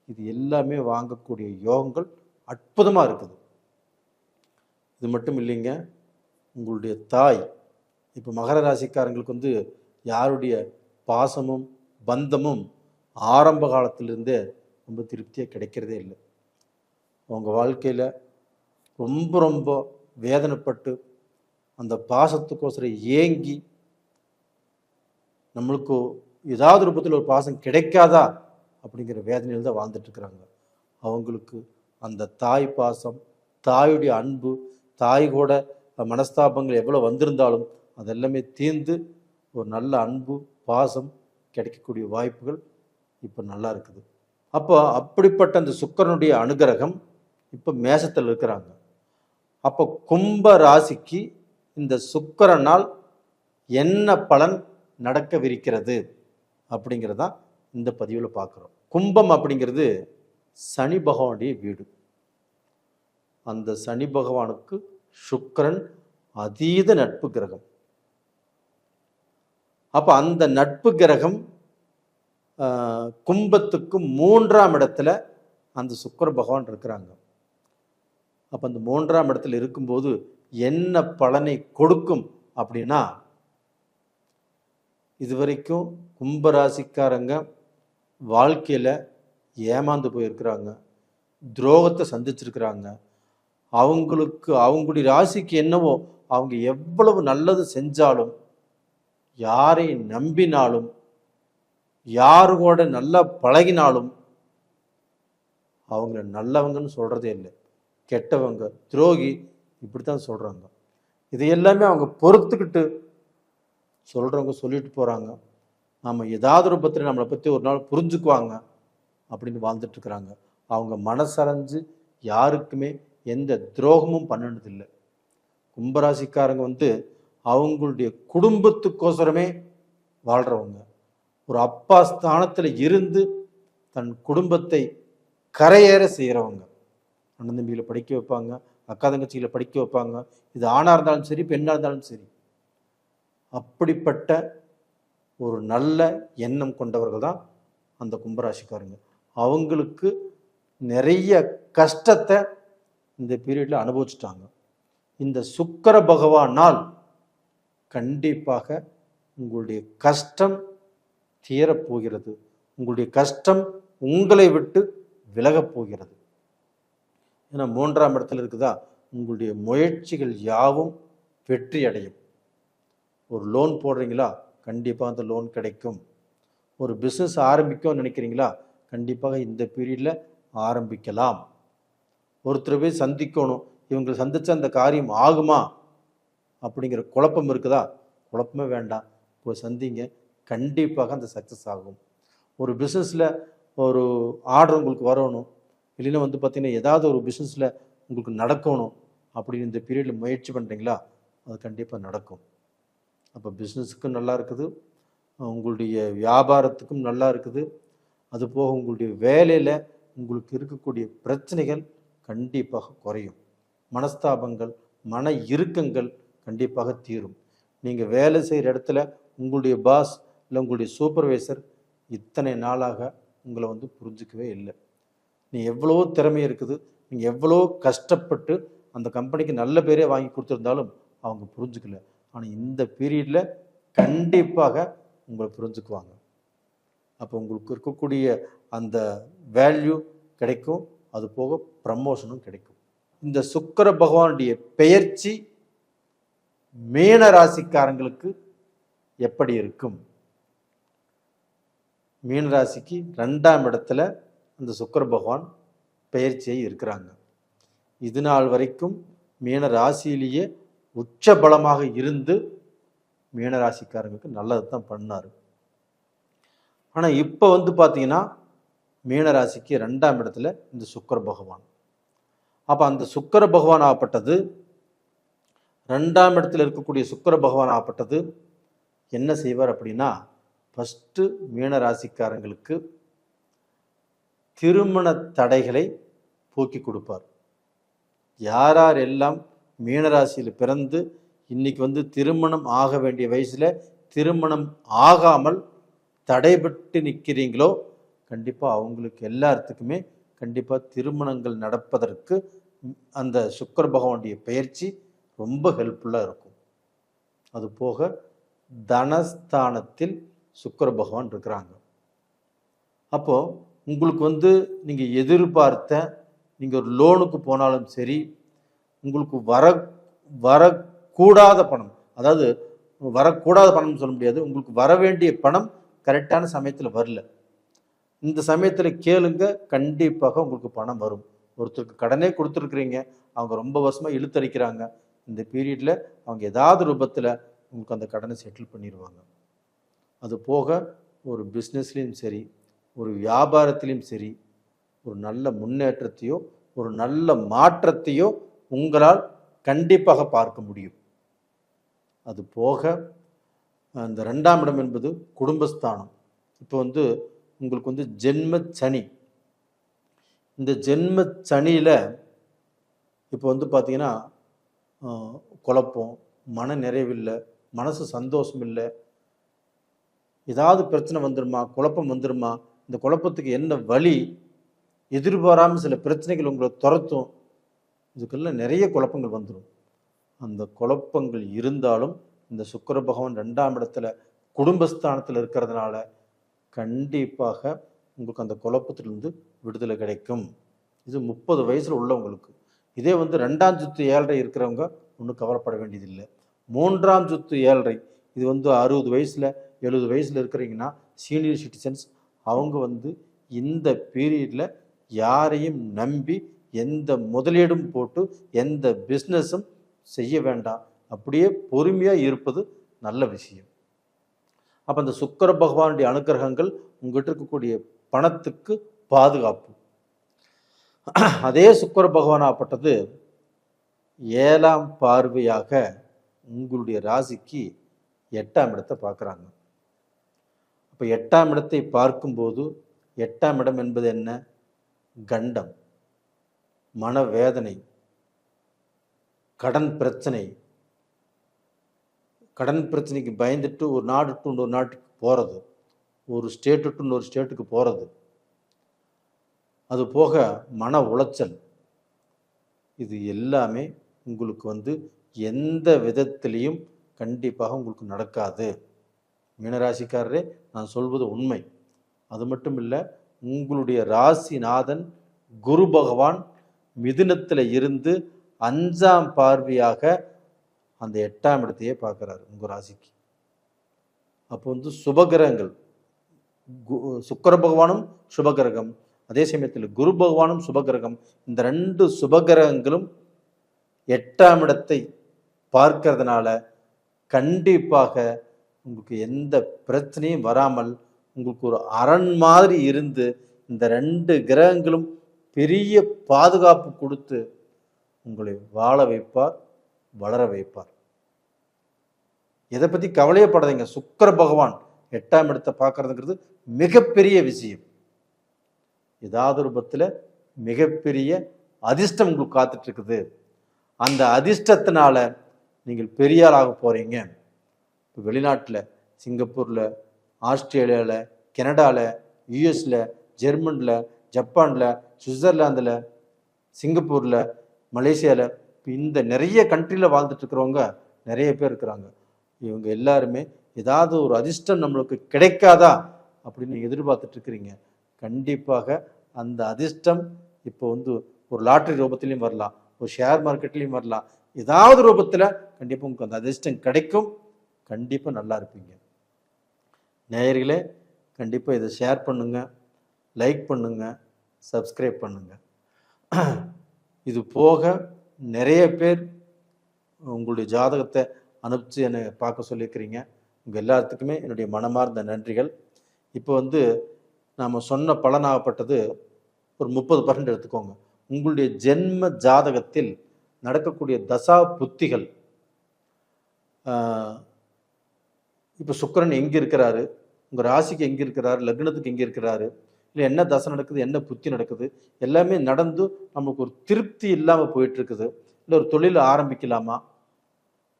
இது எல்லாமே வாங்கக்கூடிய யோகங்கள் அற்புதமாக இருக்குது. இது மட்டும் இல்லைங்க, உங்களுடைய தாய் இப்போ மகர ராசிக்காரங்களுக்கு யாருடைய பாசமும் பந்தமும் ஆரம்ப காலத்திலிருந்தே ரொம்ப திருப்தியாக கிடைக்கிறதே இல்லை. அவங்க வாழ்க்கையில் ரொம்ப ரொம்ப வேதனைப்பட்டு அந்த பாசத்துக்கோசரம் ஏங்கி நம்மளுக்கு ஏதாவது ரூபத்தில் ஒரு பாசம் கிடைக்காதா அப்படிங்கிற வேதனையில் தான் வாழ்ந்துட்டுருக்குறாங்க. அவங்களுக்கு அந்த தாய் பாசம், தாயுடைய அன்பு, தாய் கூட மனஸ்தாபங்கள் எவ்வளோ வந்திருந்தாலும் அதெல்லாமே தீர்ந்து ஒரு நல்ல அன்பு பாசம் கிடைக்கக்கூடிய வாய்ப்புகள் இப்போ நல்லா இருக்குது. அப்போ அப்படிப்பட்ட அந்த சுக்கிரனுடைய அனுகிரகம் இப்போ மேசத்தில் இருக்கிறாங்க. அப்போ கும்ப ராசிக்கு இந்த சுக்கிரனால் என்ன பலன் நடக்கவிருக்கிறது அப்படிங்கிறதான் இந்த பதிவில் பார்க்குறோம். கும்பம் அப்படிங்கிறது சனி பகவானுடைய வீடு. அந்த சனி பகவானுக்கு சுக்கிரன் அதீத நட்பு கிரகம். அப்போ அந்த நட்பு கிரகம் கும்பத்துக்கு 3ஆம் இடத்துல அந்த சுக்கிர பகவான் இருக்கிறாங்க. அப்போ அந்த 3ஆம் இடத்துல இருக்கும்போது என்ன பலனை கொடுக்கும் அப்படின்னா, இதுவரைக்கும் கும்பராசிக்காரங்க வாழ்க்கையில் ஏமாந்து போயிருக்கிறாங்க, துரோகத்தை சந்திச்சிருக்கிறாங்க. அவங்களுடைய ராசிக்கு என்னவோ அவங்க எவ்வளவு நல்லது செஞ்சாலும் யாரை நம்பினாலும் யாரு கூட நல்லா பழகினாலும் அவங்கள நல்லவங்கன்னு சொல்கிறதே இல்லை, கெட்டவங்க, துரோகி, இப்படித்தான் சொல்கிறாங்க. இது எல்லாமே அவங்க பொறுத்துக்கிட்டு சொல்கிறவங்க சொல்லிட்டு போகிறாங்க. நம்ம ஏதாவது ரூபத்தில் நம்மளை பற்றி ஒரு நாள் புரிஞ்சுக்குவாங்க அப்படின்னு வாழ்ந்துட்டுருக்குறாங்க. அவங்க மனசடைஞ்சு யாருக்குமே எந்த துரோகமும் பண்ணினதில்லை. கும்பராசிக்காரங்க அவங்களுடைய குடும்பத்துக்கோசரமே வாழ்கிறவங்க. ஒரு அப்பா ஸ்தானத்தில் இருந்து தன் குடும்பத்தை கரையேற செய்கிறவங்க. அண்ணன் தம்பிகளை படிக்க வைப்பாங்க, அக்கா தங்கச்சிகளை படிக்க வைப்பாங்க. இது ஆணாக இருந்தாலும் சரி, பெண்ணாக இருந்தாலும் சரி. அப்படிப்பட்ட ஒரு நல்ல எண்ணம் கொண்டவர்கள் தான் அந்த கும்பராசிக்காரங்க. அவங்களுக்கு நிறைய கஷ்டத்தை இந்த பீரியடில் அனுபவிச்சுட்டாங்க. இந்த சுக்கிர பகவானால் கண்டிப்பாக உங்களுடைய கஷ்டம் தீரப்போகிறது. உங்களுடைய கஷ்டம் உங்களை விட்டு விலகப் போகிறது. ஏன்னா 3ஆம் இடத்துல இருக்குதா, உங்களுடைய முயற்சிகள் யாவும் வெற்றி அடையும். ஒரு லோன் போடுறீங்களா, கண்டிப்பாக அந்த லோன் கிடைக்கும். ஒரு பிஸ்னஸ் ஆரம்பிக்கும் நினைக்கிறீங்களா, கண்டிப்பாக இந்த பீரியடில் ஆரம்பிக்கலாம். ஒருத்தர் போய் சந்திக்கணும், இவங்களை சந்திச்ச அந்த காரியம் ஆகுமா அப்படிங்கிற குழப்பம் இருக்குதா, குழப்பமே வேண்டாம், போய் சந்திங்க, கண்டிப்பாக அந்த சக்ஸஸ் ஆகும். ஒரு பிஸ்னஸில் ஒரு ஆர்டர் உங்களுக்கு வரணும், இல்லைன்னா பார்த்தீங்கன்னா ஏதாவது ஒரு பிஸ்னஸில் உங்களுக்கு நடக்கணும் அப்படின்னு இந்த பீரியடில் முயற்சி பண்ணுறீங்களா, அது கண்டிப்பாக நடக்கும். அப்போ பிஸ்னஸுக்கும் நல்லா இருக்குது, உங்களுடைய வியாபாரத்துக்கும் நல்லா இருக்குது. அதுபோக உங்களுடைய வேலையில் உங்களுக்கு இருக்கக்கூடிய பிரச்சனைகள் கண்டிப்பாக குறையும். மனஸ்தாபங்கள், மன இறுக்கங்கள் கண்டிப்பாக தீரும். நீங்கள் வேலை செய்கிற இடத்துல உங்களுடைய பாஸ் இல்லை உங்களுடைய சூப்பர்வைசர் இத்தனை நாளாக உங்களை புரிஞ்சிக்கவே இல்லை. நீ எவ்வளோ திறமை இருக்குது, நீங்கள் எவ்வளோ கஷ்டப்பட்டு அந்த கம்பெனிக்கு நல்ல பேரே வாங்கி கொடுத்துருந்தாலும் அவங்க புரிஞ்சுக்கல. ஆனால் இந்த பீரியடில் கண்டிப்பாக உங்களை புரிஞ்சுக்குவாங்க. அப்போ உங்களுக்கு இருக்கக்கூடிய அந்த வேல்யூ கிடைக்கும், அது போக ப்ரமோஷனும் கிடைக்கும். இந்த சுக்கிர பகவானுடைய பெயர்ச்சி மீன ராசிக்காரங்களுக்கு எப்படி இருக்கும்? மீன ராசிக்கு 2ஆம் இடத்துல அந்த சுக்கிர பகவான் பெயர்ச்சியை இருக்கிறாங்க. இது நாள் வரைக்கும் மீன ராசியிலேயே உச்ச பலமாக இருந்து மீனராசிக்காரங்களுக்கு நல்லது தான் பண்ணார். ஆனால் இப்போ பார்த்தீங்கன்னா மீனராசிக்கு 2ஆம் இடத்துல இந்த சுக்கிர பகவான். அப்போ அந்த சுக்கிர பகவான் ஆகப்பட்டது, 2ஆம் இடத்துல இருக்கக்கூடிய சுக்கிர பகவான் ஆகப்பட்டது என்ன செய்வார் அப்படின்னா, ஃபஸ்ட்டு மீனராசிக்காரங்களுக்கு திருமண தடைகளை போக்கி கொடுப்பார். யார் யார் எல்லாம் மீனராசியில் பிறந்து இன்னைக்கு திருமணம் ஆக வேண்டிய வயசில் திருமணம் ஆகாமல் தடைபட்டு நிற்கிறீங்களோ, கண்டிப்பாக அவங்களுக்கு எல்லாத்துக்குமே கண்டிப்பாக திருமணங்கள் நடப்பதற்கு அந்த சுக்கிர பகவானுடைய பயிற்சி ரொம்ப ஹெல்ப்ஃபுல்லாக இருக்கும். அது போக தனஸ்தானத்தில் சுக்கிர பகவான் இருக்கிறாங்க. அப்போது உங்களுக்கு நீங்கள் எதிர்பார்த்த, நீங்கள் ஒரு லோனுக்கு போனாலும் சரி, உங்களுக்கு வரக்கூடாத பணம், அதாவது வரக்கூடாத பணம்னு சொல்ல முடியாது, உங்களுக்கு வர வேண்டிய பணம் கரெக்டான சமயத்தில் வரல, இந்த சமயத்தில் கேளுங்க, கண்டிப்பாக உங்களுக்கு பணம் வரும். ஒருத்தருக்கு கடனே கொடுத்துருக்குறீங்க, அவங்க ரொம்ப வருஷமாக இழுத்தடிக்கிறாங்க, இந்த பீரியடில் அவங்க ஏதாவது ரூபத்தில் உங்களுக்கு அந்த கடனை செட்டில் பண்ணிடுவாங்க. அது போக ஒரு பிஸ்னஸ்லேயும் சரி, ஒரு வியாபாரத்திலையும் சரி, ஒரு நல்ல முன்னேற்றத்தையோ ஒரு நல்ல மாற்றத்தையோ உங்களால் கண்டிப்பாக பார்க்க முடியும். அது போக அந்த 2ஆம் இடம் என்பது குடும்பஸ்தானம். இப்போ உங்களுக்கு ஜென்ம சனி. இந்த ஜென்ம சனியில் இப்போ பார்த்தீங்கன்னா குழப்பம், மன நிறைவில்லை, மனசு சந்தோஷம் இல்லை, ஏதாவது பிரச்சனை வந்துடுமா, குழப்பம் வந்துடுமா, இந்த குழப்பத்துக்கு என்ன வழி, எதிர்பாராமல் சில பிரச்சனைகள் உங்களை துரத்தும், இதுக்கெல்லாம் நிறைய குழப்பங்கள் வந்துடும். அந்த குழப்பங்கள் இருந்தாலும் இந்த சுக்கிர பகவான் 2ஆம் இடத்துல குடும்பஸ்தானத்தில் இருக்கிறதுனால கண்டிப்பாக உங்களுக்கு அந்த குழப்பத்திலிருந்து விடுதலை கிடைக்கும். இது 30 வயசில் உள்ளவங்களுக்கு. இதே 2ஆம் சுத்து 7.5 இருக்கிறவங்க ஒன்றும் கவலைப்பட வேண்டியதில்லை. 3ஆம் சுத்து 7.5 இது 60 வயசில் 70 வயசில் இருக்கிறீங்கன்னா சீனியர் சிட்டிசன்ஸ், அவங்க இந்த பீரியடில் யாரையும் நம்பி எந்த முதலீடும் போட்டு எந்த பிஸ்னஸும் செய்ய வேண்டாம். அப்படியே பொறுமையாக இருப்பது நல்ல விஷயம். அப்போ அந்த சுக்கிர பகவானுடைய அனுக்கிரகங்கள் உங்கள்கிட்ட இருக்கக்கூடிய பணத்துக்கு பாதுகாப்பு. அதே சுக்கிர பகவானாகப்பட்டது 7ஆம் பார்வையாக உங்களுடைய ராசிக்கு 8ஆம் இடத்தை பார்க்குறாங்க. அப்போ 8ஆம் இடத்தை பார்க்கும்போது 8ஆம் இடம் என்பது என்ன? கண்டம், மனவேதனை, கடன் பிரச்சனை. கடன் பிரச்சனைக்கு பயந்துட்டு ஒரு நாடு டு இன்னொரு நாட்டுக்கு போகிறது, ஒரு ஸ்டேட்டு டு இன்னொரு ஸ்டேட்டுக்கு போகிறது, அது போக மன உளைச்சல், இது எல்லாமே உங்களுக்கு எந்த விதத்திலையும் கண்டிப்பாக உங்களுக்கு நடக்காது. மீனராசிக்காரரே, நான் சொல்வது உண்மை. அது மட்டும் இல்லை, உங்களுடைய ராசிநாதன் குரு பகவான் மிதுனத்தில் இருந்து 5ஆம் பார்வையாக அந்த 8ஆம் இடத்தையே பார்க்குறாரு உங்கள் ராசிக்கு. அப்போ சுபகிரகங்கள், சுக்கிர பகவானும் சுபகிரகம், அதே சமயத்தில் குரு பகவானும் சுபகிரகம். இந்த 2 சுபகிரகங்களும் 8ஆம் இடத்தை பார்க்கறதுனால கண்டிப்பாக உங்களுக்கு எந்த பிரச்சனையும் வராமல் உங்களுக்கு ஒரு அரண் மாதிரி இருந்து இந்த 2 கிரகங்களும் பெரிய பாதுகாப்பு கொடுத்து உங்களை வாழ வைப்பார், வளர வைப்பார். இதை பற்றி கவலையப்படாதீங்க. சுக்கிர பகவான் 8ஆம் இடத்தை பார்க்கறதுங்கிறது மிகப்பெரிய விஷயம். ஏதாவது ரூபத்தில் மிகப்பெரிய அதிர்ஷ்டம் உங்களுக்கு காத்துட்டு இருக்குது. அந்த அதிர்ஷ்டத்தினால நீங்கள் பெரியார் ஆக போகிறீங்க. இப்போ வெளிநாட்டில், சிங்கப்பூரில், ஆஸ்திரேலியாவில், கனடாவில், யூஎஸில், ஜெர்மனியில், ஜப்பானில், சுவிட்சர்லாந்தில், சிங்கப்பூரில், மலேசியாவில், இந்த நிறைய கண்ட்ரியில் வாழ்ந்துட்டுருக்கிறவங்க நிறைய பேர் இருக்கிறாங்க. இவங்க எல்லாருமே ஏதாவது ஒரு அதிர்ஷ்டம் நம்மளுக்கு கிடைக்காதா அப்படின்னு எதிர்பார்த்துட்ருக்கிறீங்க. கண்டிப்பாக அந்த அதிர்ஷ்டம் இப்போ ஒரு லாட்ரி ரூபத்திலையும் வரலாம், ஒரு ஷேர் மார்க்கெட்லேயும் வரலாம். ஏதாவது ரூபத்தில் கண்டிப்பாக உங்களுக்கு அந்த அதிர்ஷ்டம் கிடைக்கும். கண்டிப்பாக நல்லா இருப்பீங்க. நேயர்களே, கண்டிப்பாக இதை ஷேர் பண்ணுங்கள், லைக் பண்ணுங்கள், சப்ஸ்கிரைப் பண்ணுங்கள். இது போக நிறைய பேர் உங்களுடைய ஜாதகத்தை அனுப்பிச்சு என்னை பார்க்க சொல்லியிருக்கிறீங்க. உங்கள் எல்லாத்துக்குமே என்னுடைய மனமார்ந்த நன்றிகள். இப்போ நாம் சொன்ன பலனாகப்பட்டது ஒரு 30% எடுத்துக்கோங்க. உங்களுடைய ஜென்ம ஜாதகத்தில் நடக்கக்கூடிய தசா புத்திகள், இப்போ சுக்கிரன் எங்கே இருக்கிறாரு, உங்கள் ராசிக்கு எங்கே இருக்கிறாரு, லக்னத்துக்கு எங்கே இருக்கிறாரு, இல்லை என்ன தசை நடக்குது, என்ன புத்தி நடக்குது, எல்லாமே நடந்து நமக்கு ஒரு திருப்தி இல்லாமல் போயிட்டுருக்குது. இல்லை ஒரு தொழில் ஆரம்பிக்கலாமா,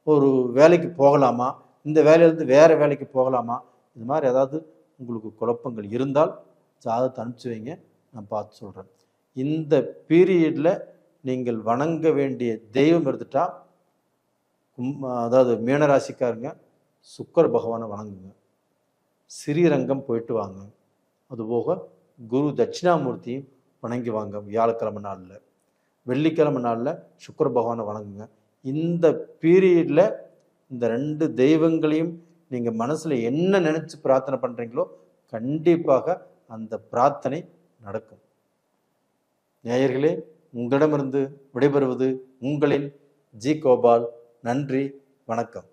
ஒரு வேலைக்கு போகலாமா, இந்த வேலையிலேருந்து வேறு வேலைக்கு போகலாமா, இது மாதிரி ஏதாவது உங்களுக்கு குழப்பங்கள் இருந்தால் ஜாதகத்தை அனுப்பிச்சி வைங்க, நான் பார்த்து சொல்கிறேன். இந்த பீரியடில் நீங்கள் வணங்க வேண்டிய தெய்வம் எடுத்துட்டா, அதாவது மீனராசிக்காரங்க சுக்கிர பகவானை வணங்குங்க, ஸ்ரீரங்கம் போயிட்டு வாங்க. அதுபோக குரு தட்சிணாமூர்த்தியும் வணங்கி வாங்க. வியாழக்கிழமை நாளில், வெள்ளிக்கிழமை நாளில் சுக்கிர பகவானை வணங்குங்க. இந்த பீரியடில் இந்த 2 தெய்வங்களையும் நீங்கள் மனசில் என்ன நினச்சி பிரார்த்தனை பண்ணுறீங்களோ கண்டிப்பாக அந்த பிரார்த்தனை நடக்கும். நேயர்களே, உங்களிடமிருந்து விடைபெறுவது உங்களின் ஜி கோபால். நன்றி, வணக்கம்.